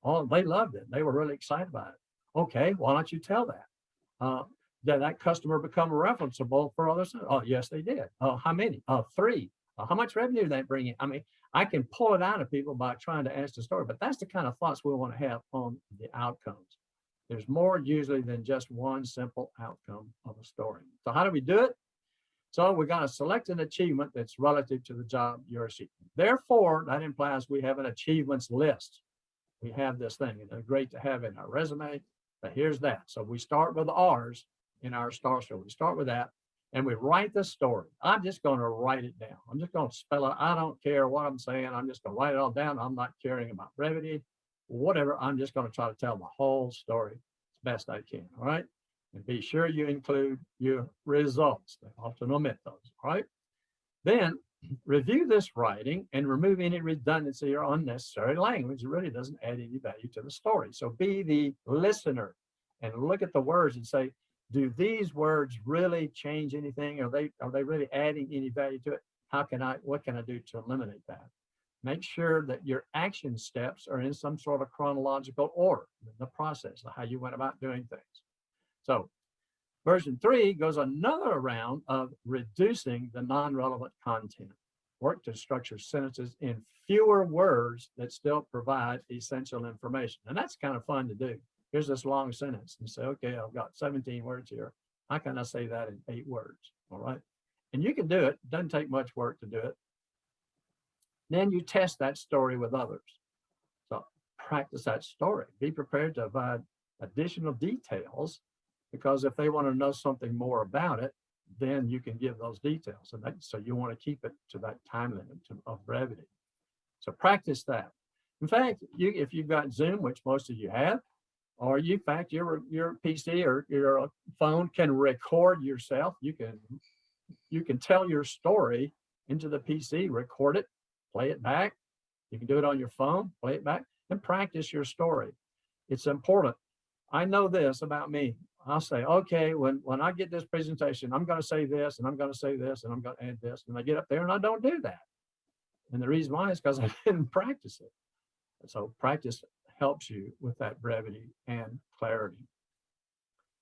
S2: Oh, they loved it. They were really excited about it. Okay, why don't you tell that? Did that customer become referenceable for others? Oh, yes, they did. Oh, how many? 3. How much revenue did that bring in? I mean, I can pull it out of people by trying to ask the story, but that's the kind of thoughts we want to have on the outcomes. There's more usually than just one simple outcome of a story. So how do we do it? So we're going to select an achievement that's relative to the job you're seeking. Therefore, that implies we have an achievements list. We have this thing, and it's great to have in our resume, but here's that. So we start with R's in our star story. We start with that, and we write the story. I'm just going to write it down. I'm just going to spell it. I don't care what I'm saying. I'm just going to write it all down. I'm not caring about brevity, whatever. I'm just going to try to tell the whole story as best I can, all right? And be sure you include your results. They often omit those, all right? Then review this writing and remove any redundancy or unnecessary language. It really doesn't add any value to the story. So be the listener and look at the words and say, do these words really change anything? Are they really adding any value to it? What can I do to eliminate that? Make sure that your action steps are in some sort of chronological order in the process of how you went about doing things. So version 3 goes another round of reducing the non-relevant content. Work to structure sentences in fewer words that still provide essential information. And that's kind of fun to do. Here's this long sentence and say, okay, I've got 17 words here. How can I say that in 8 words? All right. And you can do it. It doesn't take much work to do it. Then you test that story with others. So practice that story. Be prepared to provide additional details, because if they want to know something more about it, then you can give those details. And so you want to keep it to that time limit of brevity. So practice that. In fact, if you've got Zoom, which most of you have, or in fact, your PC or your phone can record yourself. You can tell your story into the PC, record it, play it back. You can do it on your phone, play it back, and practice your story. It's important. I know this about me. I'll say, okay, when I get this presentation, I'm going to say this, and I'm going to say this, and I'm going to add this. And I get up there and I don't do that. And the reason why is because I didn't practice it. So practice helps you with that brevity and clarity.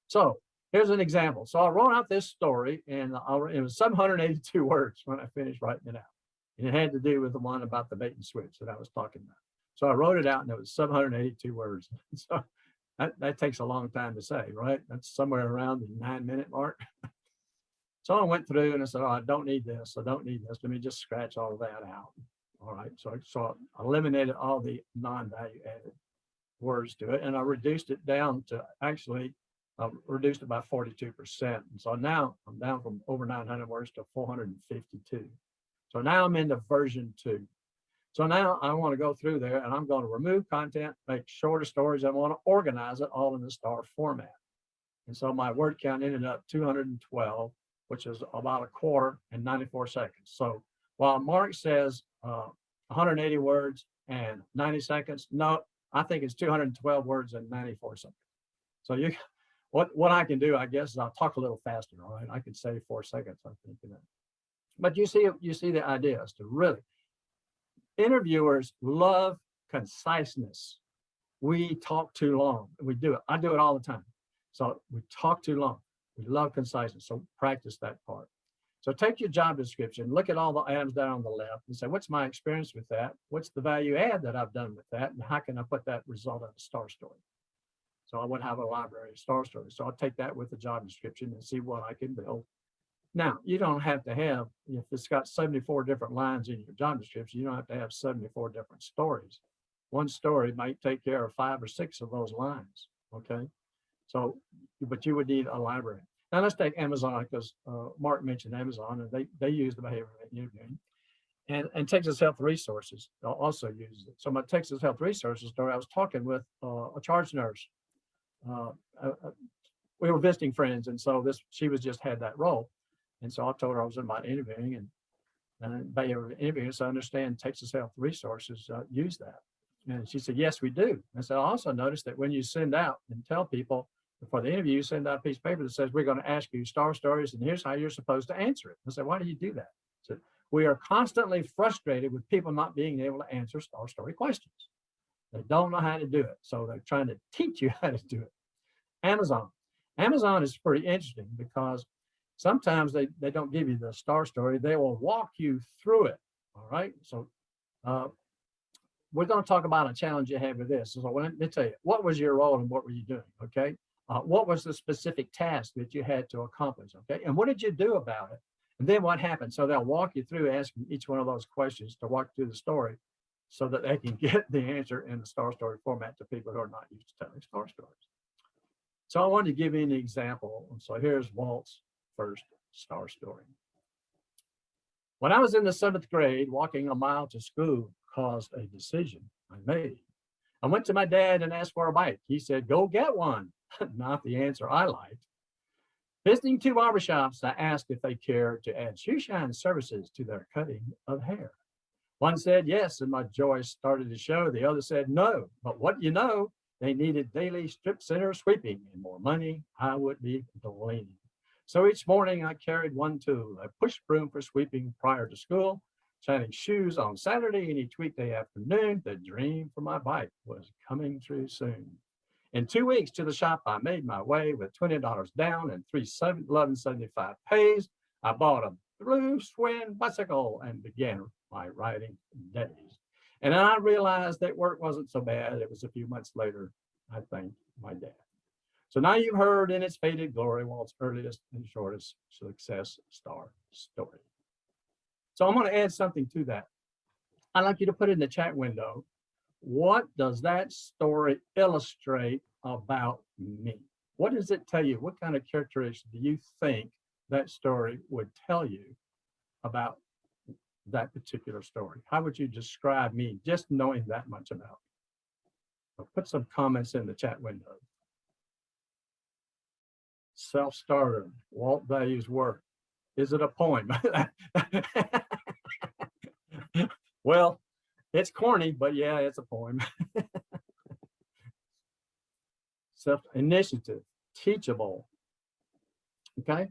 S2: So here's an example. So I wrote out this story, and it was 782 words when I finished writing it out. And it had to do with the one about the bait and switch that I was talking about. So I wrote it out, and it was 782 words. So that takes a long time to say, right? That's somewhere around the 9-minute mark. So I went through and I said, oh, I don't need this. I don't need this. Let me just scratch all of that out. All right. So I eliminated all the non-value added words to it, and I reduced it down to actually reduced it by 42%. And so now I'm down from over 900 words to 452. So now I'm into version 2. So now I want to go through there, and I'm going to remove content, make shorter stories. I want to organize it all in the STAR format. And so my word count ended up 212, which is about a quarter and 94 seconds. So while Mark says 180 words and 90 seconds, no, I think it's 212 words and 94 seconds. So what I can do, I guess, is I'll talk a little faster. All right, I can say 4 seconds. I think, but you see the idea is to really. Interviewers love conciseness. We talk too long. We do it. I do it all the time. So we talk too long. We love conciseness. So practice that part. So take your job description, look at all the items down on the left and say, what's my experience with that? What's the value add that I've done with that? And how can I put that result in a STAR story? So I would have a library of STAR stories. So I'll take that with the job description and see what I can build. Now, you don't have to have, if it's got 74 different lines in your job description, you don't have to have 74 different stories. One story might take care of 5 or 6 of those lines, okay? So, but you would need a library. Now let's take Amazon, because Mark mentioned Amazon, and they use the behavioral interviewing. And Texas Health Resources also uses it. So my Texas Health Resources story, I was talking with a charge nurse. We were visiting friends, and so she was just had that role. And so I told her I was about interviewing and behavioral interviewing. So I understand Texas Health Resources use that. And she said, yes, we do. And so I also noticed that when you send out and tell people before the interview, you send out a piece of paper that says, we're going to ask you STAR stories, and here's how you're supposed to answer it. I said, why do you do that? So we are constantly frustrated with people not being able to answer STAR story questions. They don't know how to do it. So they're trying to teach you how to do it. Amazon is pretty interesting because sometimes they don't give you the STAR story. They will walk you through it. All right. So we're going to talk about a challenge you had with this. So let me tell you, what was your role and what were you doing? Okay. What was the specific task that you had to accomplish? Okay. And what did you do about it? And then what happened? So they'll walk you through asking each one of those questions to walk through the story so that they can get the answer in the STAR story format to people who are not used to telling STAR stories. So I wanted to give you an example. So here's Walt's first STAR story. When I was in the 7th grade, walking a mile to school caused a decision I made. I went to my dad and asked for a bike. He said, go get one. Not the answer I liked. Visiting 2 barbershops, I asked if they cared to add shoe shine services to their cutting of hair. One said yes, and my joy started to show. The other said no, but what you know, they needed daily strip center sweeping and more money I would be gleaning. So each morning I carried one tool, a push broom for sweeping prior to school, shining shoes on Saturday, and each weekday afternoon, the dream for my bike was coming true soon. In 2 weeks to the shop, I made my way with $20 down and $11.75 pays. I bought a blue Schwinn bicycle and began my riding days. And then I realized that work wasn't so bad. It was a few months later, I thanked my dad. So now you've heard in its faded glory, Walt's earliest and shortest success STAR story. So I'm going to add something to that. I'd like you to put in the chat window, what does that story illustrate about me? What does it tell you? What kind of characteristics do you think that story would tell you about that particular story? How would you describe me just knowing that much about me? So put some comments in the chat window. Self-starter, Walt values work. Is it a poem? Well, it's corny, but yeah, it's a poem. Self-initiative. teachable. Okay.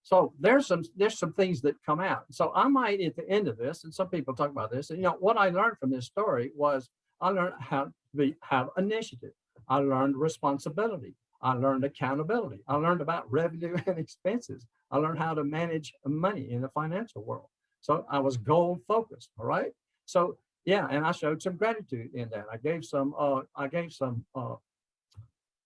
S2: So there's some things that come out. So I might at the end of this, and some people talk about this, and what I learned from this story was I learned how to have initiative. I learned responsibility. I learned accountability. I learned about revenue and expenses. I learned how to manage money in the financial world. So I was goal focused. All right. So yeah, and I showed some gratitude in that. I gave some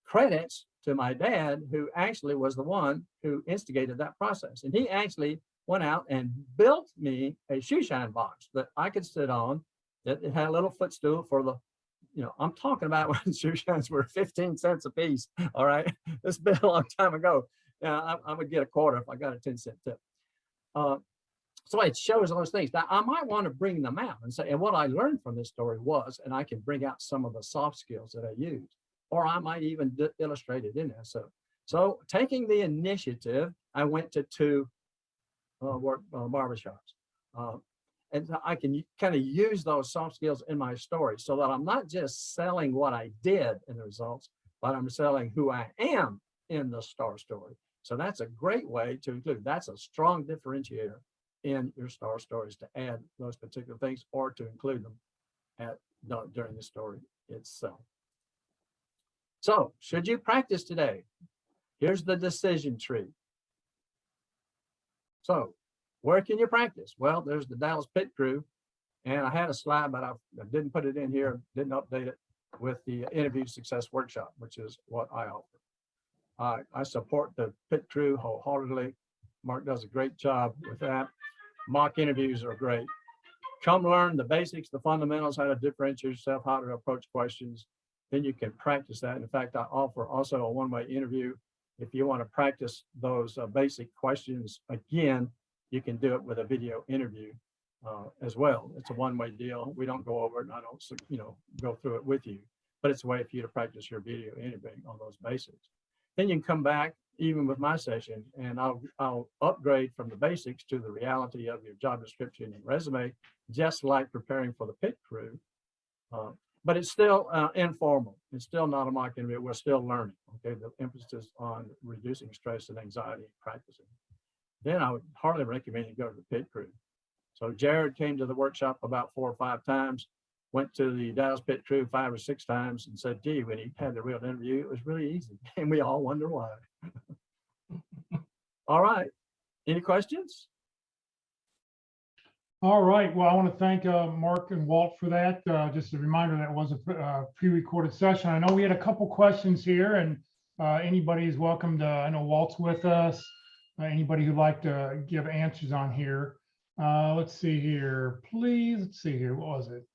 S2: credits to my dad, who actually was the one who instigated that process. And he actually went out and built me a shoe shine box that I could sit on, that it had a little footstool for the, I'm talking about when shoe shines were 15 cents a piece. All right. It's been a long time ago. I would get a quarter if I got a 10-cent tip. So it shows those things. Now I might want to bring them out and say, and what I learned from this story was, and I can bring out some of the soft skills that I used, or I might even illustrate it in there. So taking the initiative, I went to 2 barbershops. And I can kind of use those soft skills in my story so that I'm not just selling what I did in the results, but I'm selling who I am in the star story. So that's a great way to include. That's a strong differentiator in your star stories, to add those particular things or to include them during the story itself. So should you practice today? Here's the decision tree. So where can you practice? Well, there's the Dallas Pit Crew. And I had a slide, but I didn't put it in here, didn't update it with the interview success workshop, which is what I offer. I support the Pit Crew wholeheartedly. Mark does a great job with that. Mock interviews are great. Come learn the basics, the fundamentals, how to differentiate yourself, how to approach questions. Then you can practice that. In fact, I offer also a one-way interview. If you want to practice those basic questions again, you can do it with a video interview as well. It's a one-way deal. We don't go over it, and I don't, go through it with you, but it's a way for you to practice your video interviewing on those basics. Then you can come back, even with my session, and I'll upgrade from the basics to the reality of your job description and resume, just like preparing for the Pit Crew. But it's still informal. It's still not a mock interview. We're still learning. Okay, the emphasis on reducing stress and anxiety and practicing. Then I would hardly recommend you go to the Pit Crew. So Jared came to the workshop about 4 or 5 times, went to the Dallas Pit Crew 5 or 6 times, and said, gee, when he had the real interview, it was really easy. And we all wonder why. All right. Any questions?
S1: All right. Well, I want to thank Mark and Walt for that. Just a reminder that was a pre-recorded session. I know we had a couple questions here, and anybody is welcome to, I know Walt's with us. Anybody who'd like to give answers on here. Let's see here, please. Let's see here. What was it?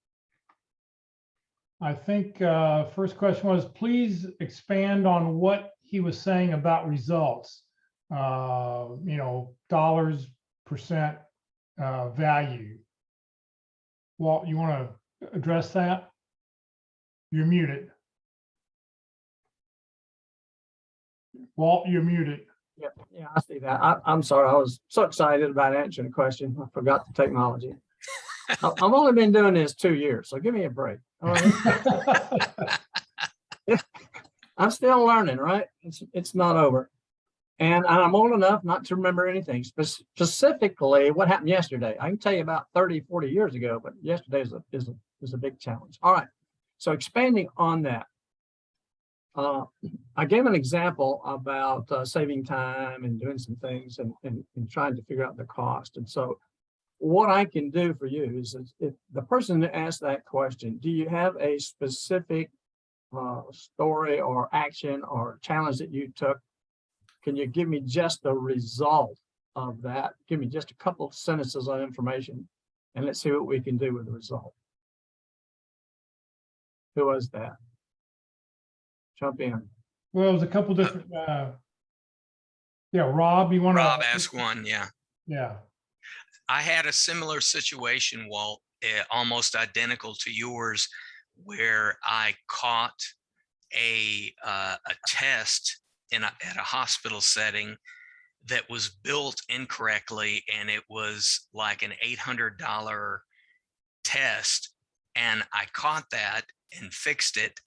S1: I think first question was, please expand on what he was saying about results. Dollars, percent, value. Walt, you want to address that? You're muted. Walt, you're muted.
S2: Yeah, I see that. I'm sorry. I was so excited about answering the question. I forgot the technology. I've only been doing this 2 years, so give me a break. All right. I'm still learning, right? It's not over. And I'm old enough not to remember anything. Specifically, what happened yesterday. I can tell you about 30, 40 years ago, but yesterday is a big challenge. All right. So expanding on that. I gave an example about saving time and doing some things and trying to figure out the cost. And so what I can do for you is if the person that asked that question, do you have a specific story or action or challenge that you took? Can you give me just the result of that? Give me just a couple of sentences of information, and let's see what we can do with the result. Who was that? Jump in.
S1: Well, it was a couple different, Rob, you want to?
S4: Rob asked one, yeah.
S1: Yeah.
S4: I had a similar situation, Walt, almost identical to yours, where I caught a test at a hospital setting that was built incorrectly, and it was like an $800 test, and I caught that and fixed it.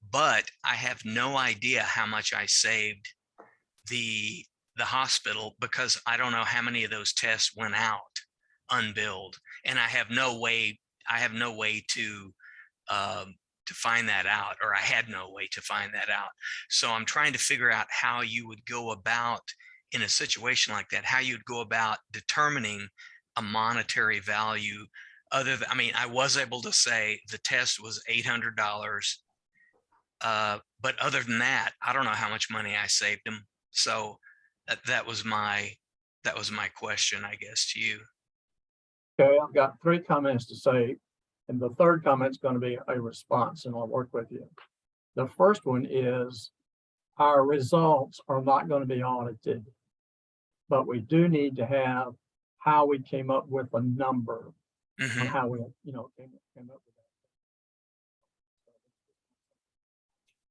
S4: but I have no idea how much I saved the hospital because I don't know how many of those tests went out unbilled, and I have no way to find that out, or I had no way to find that out. So I'm trying to figure out how you would go about in a situation like that, how you'd go about determining a monetary value other than, I mean, I was able to say the test was $800. But other than that, I don't know how much money I saved them. So that was my question, I guess, to you.
S2: Okay, I've got 3 comments to say, and the third comment is going to be a response, and I'll work with you. The first one is our results are not going to be audited, but we do need to have how we came up with a number on
S4: Mhm.
S2: how we, came up with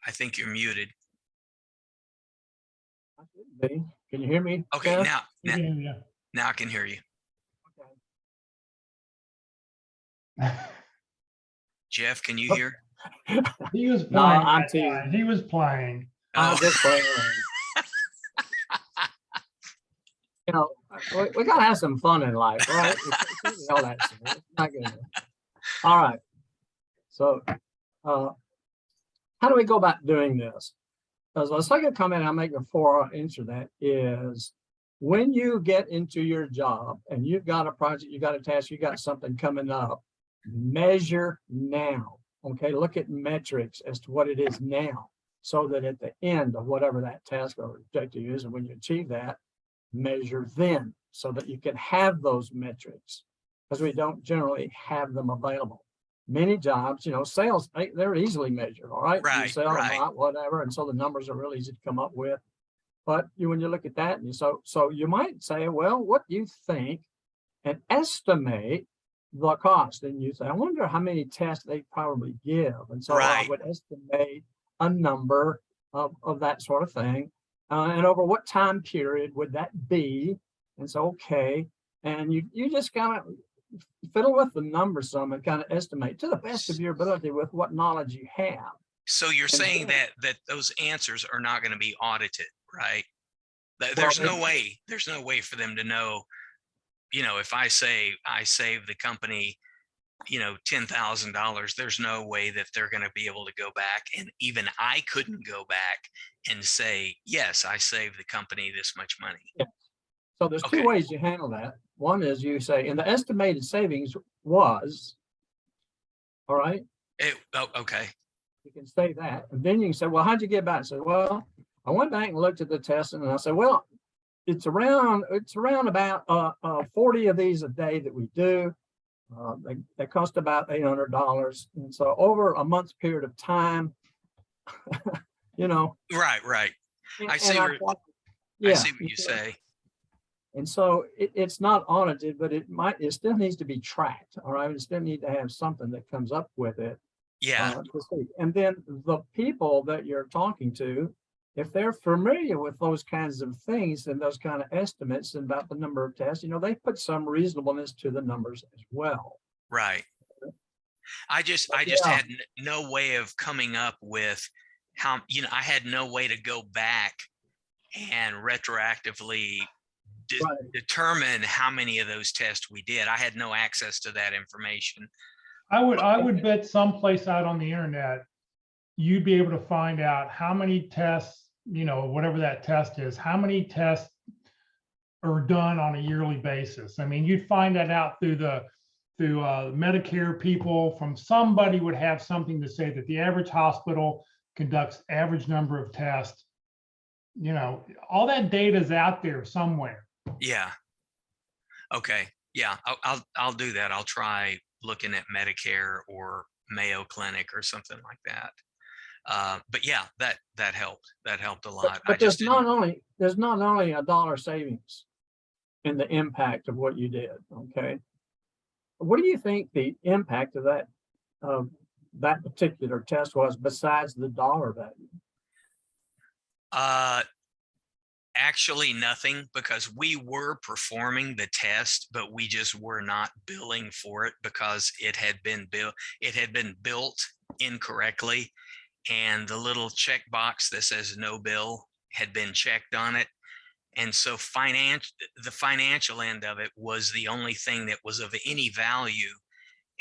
S4: I think you're muted.
S2: that. Can you hear me?
S4: Okay,
S2: Jeff?
S1: Yeah.
S4: now I can hear you.
S2: Okay.
S4: Jeff, can you hear?
S1: He was
S2: No,
S1: playing.
S2: I'm
S1: that
S2: teasing.
S1: time. He was playing.
S2: I'm
S4: Oh,
S2: just playing around. We gotta have some fun in life, right? We can't be all that serious. It's not good. All right. So, how do we go about doing this? As the second comment I make before I answer that is, when you get into your job and you've got a project, you got a task, you got something coming up, measure now. Okay, look at metrics as to what it is now, so that at the end of whatever that task or objective is, and when you achieve that, measure then, so that you can have those metrics, because we don't generally have them available. Many jobs, sales, they're easily measured, all right? You
S4: Right,
S2: sell a
S4: right.
S2: lot, whatever, and so the numbers are really easy to come up with. But when you look at that, and so you might say, well, what do you think, and estimate the cost? And you say, I wonder how many tests they probably give. And so I
S4: Right.
S2: would estimate a number of that sort of thing. And over what time period would that be? And so, okay. And you just kind of fiddle with the numbers some and kind of estimate to the best of your ability with what knowledge you have.
S4: So you're saying
S2: then-
S4: that those answers are not going to be audited, right?
S2: Well,
S4: There's no way for them to know, if I say I saved the company, $10,000, there's no way that they're going to be able to go back. And even I couldn't go back and say, yes, I saved the company this much money.
S2: So there's
S4: Okay.
S2: 2 ways you handle that. One is you say, and the estimated savings was, all right,
S4: Okay.
S2: you can say that. And then you can say, well, how'd you get back? So, well, I went back and looked at the test, and I said, well, it's around about 40 of these a day that we do. They cost about $800. And so over a month's period of time,
S4: Right. I see
S2: and
S4: where- I see what you say.
S2: And so it's not audited, but it still needs to be tracked. All right. It still need to have something that comes up with it.
S4: Yeah.
S2: To see. And then the people that you're talking to, if they're familiar with those kinds of things and those kind of estimates about the number of tests, they put some reasonableness to the numbers as well.
S4: Right. I just
S2: Yeah.
S4: had no way of coming up with how, I had no way to go back and retroactively
S2: Right.
S4: determine how many of those tests we did. I had no access to that information.
S1: I would bet someplace out on the internet, you'd be able to find out how many tests, whatever that test is, how many tests are done on a yearly basis. I mean, you'd find that out through Medicare people. From somebody would have something to say that the average hospital conducts average number of tests. All that data is out there somewhere.
S4: Yeah. Okay. Yeah. I'll do that. I'll try looking at Medicare or Mayo Clinic or something like that. But yeah, that helped. That helped a lot.
S2: But there's not only a dollar savings in the impact of what you did. Okay. What do you think the impact of that particular test was besides the dollar value?
S4: Actually nothing, because we were performing the test, but we just were not billing for it because it had been built incorrectly. and the little checkbox that says no bill had been checked on it. And so the financial end of it was the only thing that was of any value.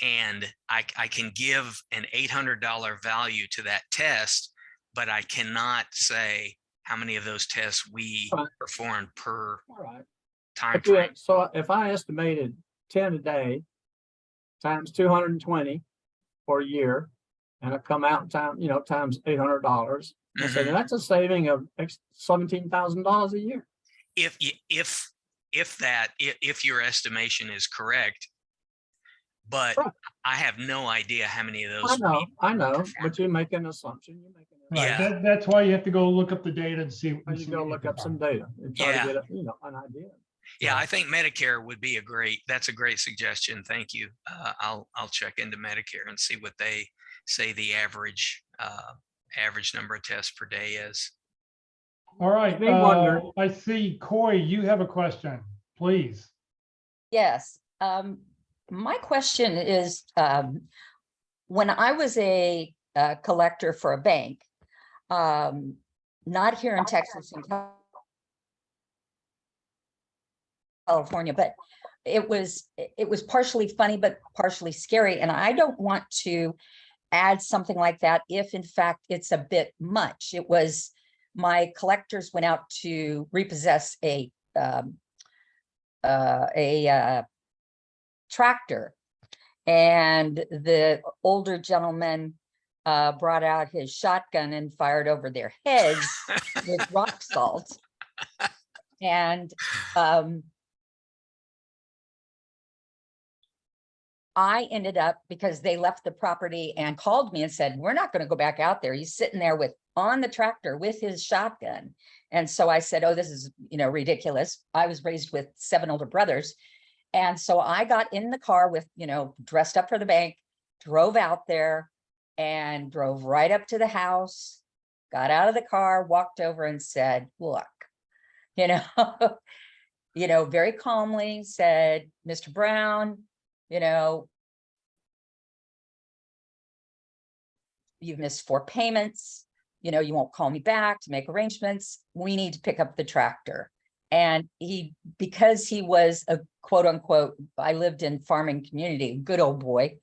S4: And I can give an $800 value to that test, but I cannot say how many of those tests we
S2: Right.
S4: performed per
S2: All right.
S4: time
S2: If you-
S4: frame.
S2: So if I estimated 10 a day times 220 for a year, and I come out time, times $800, I said,
S4: Mhm.
S2: that's a saving of $17,000 a year.
S4: If your estimation is correct, but
S2: Right.
S4: I have no idea how many of
S2: I
S4: those.
S2: know,
S4: we
S2: I know,
S4: performed.
S2: but you make an assumption,
S1: Right,
S4: Yeah.
S1: that's why you have to go look up the data and see.
S2: or you go look up some data and try
S4: Yeah.
S2: to get an idea.
S4: Yeah,
S1: Right.
S4: I think Medicare would be that's a great suggestion. Thank you. I'll check into Medicare and see what they say the average number of tests per day is.
S1: All right,
S2: May wonder-
S1: I see Coy, you have a question, please.
S6: Yes, my question is, when I was a collector for a bank, not here in Texas, in California, but it was partially funny, but partially scary. And I don't want to add something like that if in fact it's a bit much. It was, my collectors went out to repossess a tractor, and the older gentleman brought out his shotgun and fired over their heads with rock salt. And I ended up, because they left the property and called me and said, we're not going to go back out there. He's sitting there on the tractor with his shotgun. And so I said, oh, this is, ridiculous. I was raised with 7 older brothers. And so I got in the car with, dressed up for the bank, drove out there and drove right up to the house, got out of the car, walked over and said, look, very calmly said, Mr. Brown, you've missed 4 payments, you won't call me back to make arrangements. We need to pick up the tractor. And because he was a quote unquote, I lived in farming community, good old boy,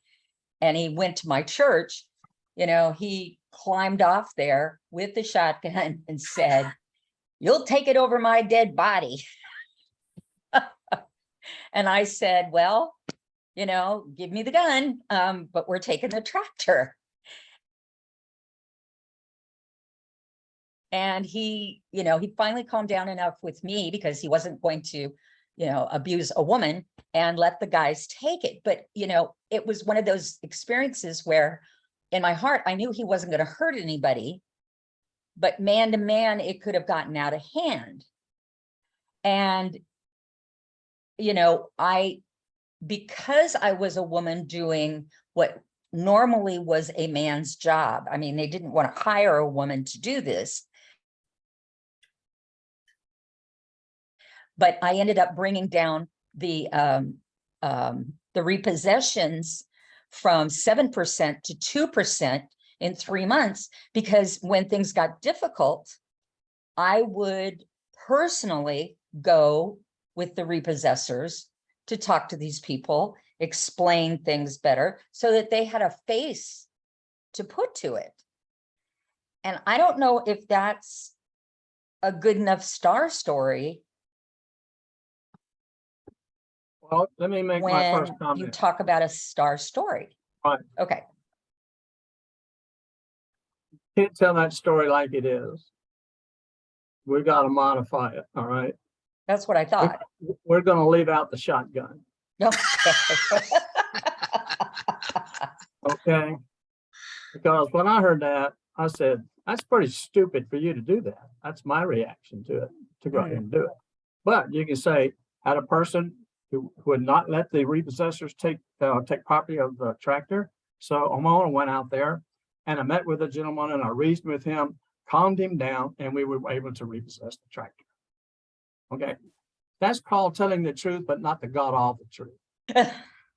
S6: and he went to my church, he climbed off there with the shotgun and said, you'll take it over my dead body. And I said, well, give me the gun, but we're taking the tractor. And he finally calmed down enough with me, because he wasn't going to, abuse a woman, and let the guys take it. But, it was one of those experiences where in my heart, I knew he wasn't going to hurt anybody, but man to man, it could have gotten out of hand. And, because I was a woman doing what normally was a man's job. I mean, they didn't want to hire a woman to do this. But I ended up bringing down the repossessions from 7% to 2% in 3 months, because when things got difficult, I would personally go with the repossessors to talk to these people, explain things better so that they had a face to put to it. And I don't know if that's a good enough star story
S2: Well, let me make my first
S6: when you
S2: comment.
S6: talk about a star story.
S2: Right.
S6: Okay.
S2: Can't tell that story like it is. We got to modify it. All right.
S6: That's what I thought.
S2: We're going to leave out the shotgun.
S6: Okay.
S2: Okay. Because when I heard that, I said, that's pretty stupid for you to do that. That's my reaction to it, to go ahead and do it. But you can say, had a person who would not let the repossessors take property of the tractor. So Omona went out there and I met with a gentleman and I reasoned with him, calmed him down, and we were able to repossess the tractor. Okay. That's called telling the truth, but not the God all the truth.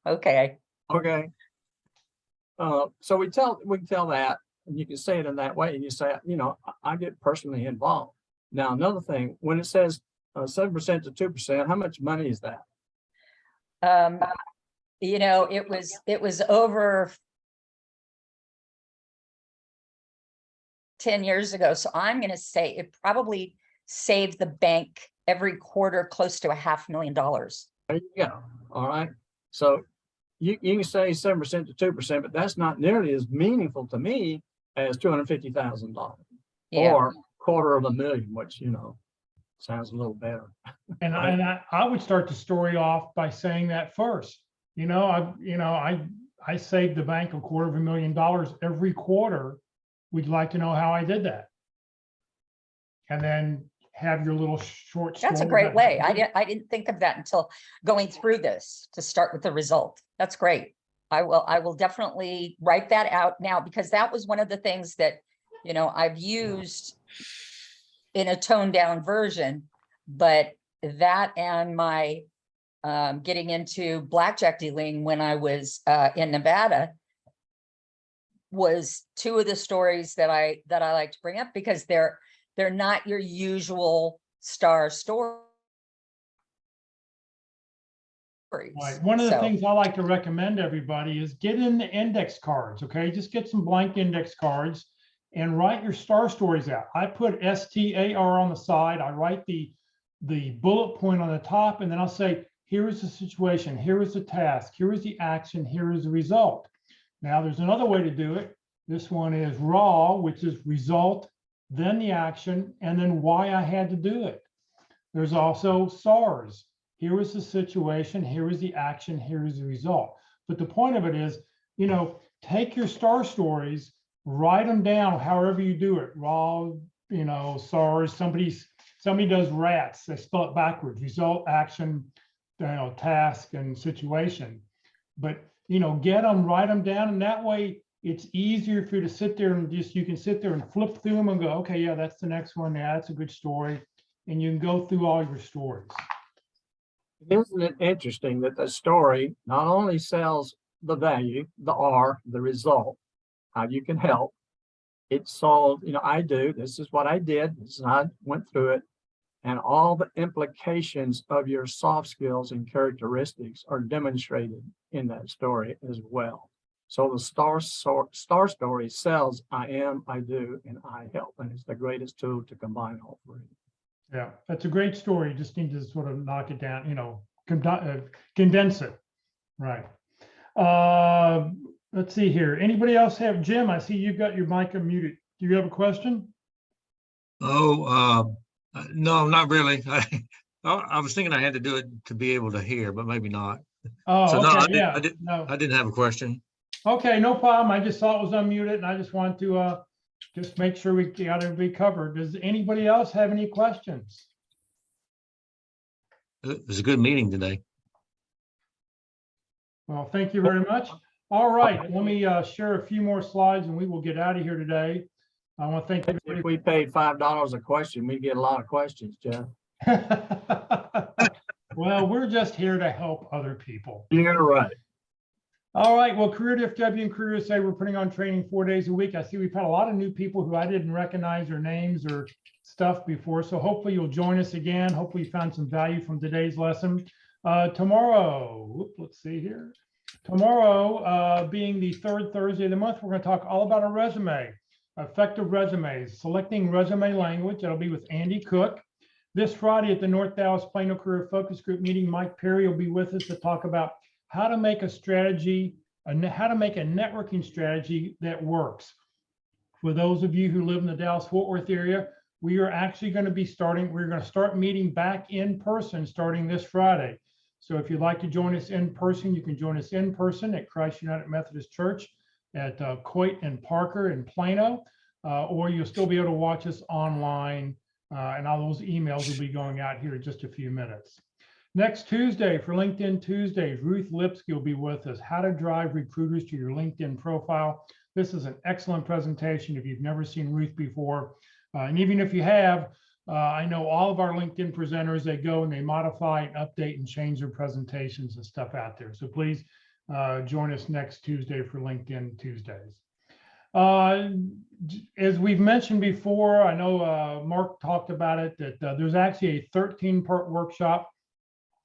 S6: Okay.
S2: Okay. So we can tell that, and you can say it in that way, and you say, you know, I get personally involved. Now, another thing, when it says 7% to 2%, how much money is that?
S6: You know, it was over 10 years ago. So I'm going to say it probably saved the bank every quarter close to $500,000.
S2: There you go. All right. So you can say 7% to 2%, but that's not nearly as meaningful to me as $250,000
S6: Yeah.
S2: or $250,000, which, you know, sounds a little better.
S1: And I would start the story off by saying that first. I saved the bank $250,000 every quarter. We'd like to know how I did that. And then have your little short story.
S6: That's a great way. I didn't think of that until going through this, to start with the result. That's great. I will definitely write that out now, because that was one of the things that, you know, I've used in a toned down version, but that and my getting into blackjack dealing when I was in Nevada was two of the stories that I like to bring up, because they're not your usual star stories.
S1: Right. One of the
S6: So,
S1: things I like to recommend to everybody is get in the index cards, okay? Just get some blank index cards and write your star stories out. I put STAR on the side. I write the bullet point on the top, and then I'll say, here is the situation, here is the task, here is the action, here is the result. Now, there's another way to do it. This one is RAW, which is result, then the action, and then why I had to do it. There's also SARS. Here is the situation, here is the action, here is the result. But the point of it is, you know, take your star stories, write them down however you do it. RAW, you know, SARS, somebody does RATS, they spell it backwards, result, action, you know, task and situation. But, you know, get them, write them down, and that way it's easier for you to sit there and you can sit there and flip through them and go, okay, yeah, that's the next one. Yeah, that's a good story. And you can go through all your stories.
S2: Isn't it interesting that the story not only sells the value, the R, the result, how you can help, it sold, you know, this is what I did, this is how I went through it, and all the implications of your soft skills and characteristics are demonstrated in that story as well. So the star story sells I am, I do, and I help, and it's the greatest tool to combine all three.
S1: Yeah, that's a great story. You just need to sort of knock it down, you know, condense it. Right. Let's see here. Anybody else have, Jim, I see you've got your mic unmuted. Do you have a question?
S7: Oh, no, not really. I was thinking I had to do it to be able to hear, but maybe not.
S1: Oh,
S7: So no,
S1: okay, yeah. No.
S7: I didn't have a question.
S1: Okay, no problem. I just saw it was unmuted, and I just wanted to just make sure we got everybody covered. Does anybody else have any questions?
S7: It was a good meeting today.
S1: Well, thank you very much. All right, let me share a few more slides and we will get out of here today. I want to thank
S2: If
S1: everybody.
S2: we paid $5 a question, we'd get a lot of questions, Jeff.
S1: Well, we're just here to help other people.
S2: You're right.
S1: All right, well, Career DFW and Career USA, we're putting on training 4 days a week. I see we've had a lot of new people who I didn't recognize their names or stuff before. So hopefully you'll join us again. Hopefully you found some value from today's lesson. Tomorrow, let's see here. Tomorrow, being the third Thursday of the month, we're going to talk all about a resume, effective resumes, selecting resume language. That'll be with Andy Cook. This Friday at the North Dallas Plano Career Focus Group meeting, Mike Perry will be with us to talk about how to make a strategy, how to make a networking strategy that works. For those of you who live in the Dallas-Fort Worth area, we are actually going to be we're going to start meeting back in person starting this Friday. So if you'd like to join us in person, you can join us in person at Christ United Methodist Church at Coit and Parker in Plano, or you'll still be able to watch us online, and all those emails will be going out here in just a few minutes. Next Tuesday for LinkedIn Tuesdays, Ruth Lipsky will be with us, how to drive recruiters to your LinkedIn profile. This is an excellent presentation if you've never seen Ruth before. And even if you have, I know all of our LinkedIn presenters, they go and they modify and update and change their presentations and stuff out there. So please join us next Tuesday for LinkedIn Tuesdays. As we've mentioned before, I know Mark talked about it, that there's actually a 13-part workshop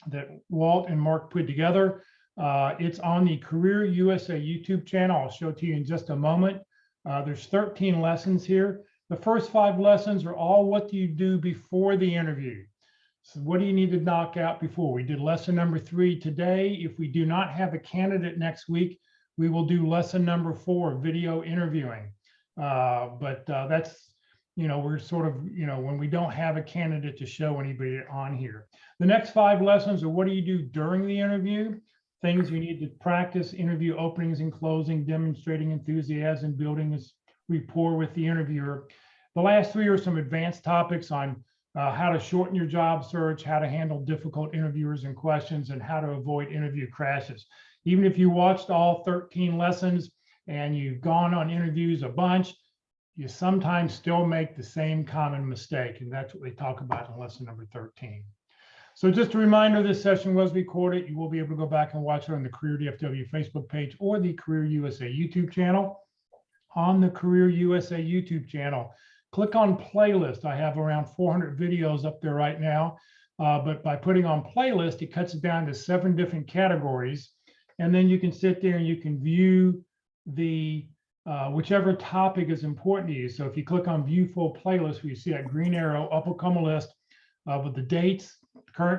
S1: that Walt and Mark put together. It's on the Career USA YouTube channel. I'll show it to you in just a moment. There's 13 lessons here. The first 5 lessons are all what do you do before the interview. So what do you need to knock out before? We did lesson number 3 today. If we do not have a candidate next week, we will do lesson number 4, video interviewing. That's, we're sort of, when we don't have a candidate to show anybody on here. The next 5 lessons are what do you do during the interview? Things you need to practice, interview openings and closing, demonstrating enthusiasm, building this rapport with the interviewer. The last 3 are some advanced topics on how to shorten your job search, how to handle difficult interviewers and questions, and how to avoid interview crashes. Even if you watched all 13 lessons and you've gone on interviews a bunch, you sometimes still make the same common mistake. And that's what they talk about in lesson number 13. So just a reminder, this session was recorded. You will be able to go back and watch it on the Career DFW Facebook page or the Career USA YouTube channel. On the Career USA YouTube channel, click on playlist. I have around 400 videos up there right now. But by putting on playlist, it cuts it down to 7 different categories. And then you can sit there and you can view the whichever topic is important to you. So if you click on view full playlist, where you see that green arrow, up will come a list with the dates.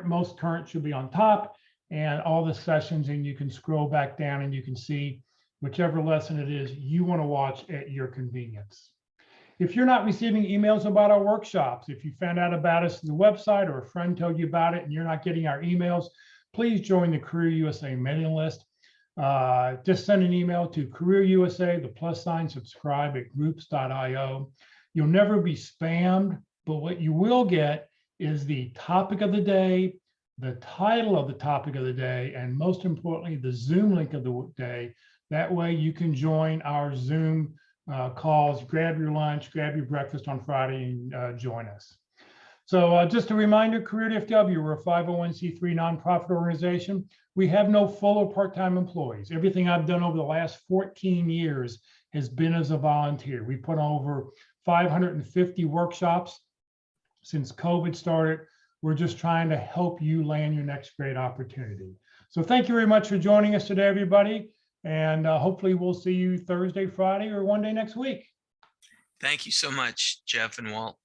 S1: Most current should be on top, and all the sessions, and you can scroll back down and you can see whichever lesson it is you want to watch at your convenience. If you're not receiving emails about our workshops, if you found out about us through the website or a friend told you about it and you're not getting our emails, please join the Career USA mailing list. Just send an email to Career USA, the + subscribe at groups.io. You'll never be spammed, but what you will get is the topic of the day, the title of the topic of the day, and most importantly, the Zoom link of the day. That way you can join our Zoom calls, grab your lunch, grab your breakfast on Friday, and join us. So just a reminder, Career DFW, we're a 501c3 nonprofit organization. We have no full or part-time employees. Everything I've done over the last 14 years has been as a volunteer. We put on over 550 workshops since COVID started. We're just trying to help you land your next great opportunity. So thank you very much for joining us today, everybody. And hopefully we'll see you Thursday, Friday, or one day next week.
S4: Thank you so much, Jeff and Walt.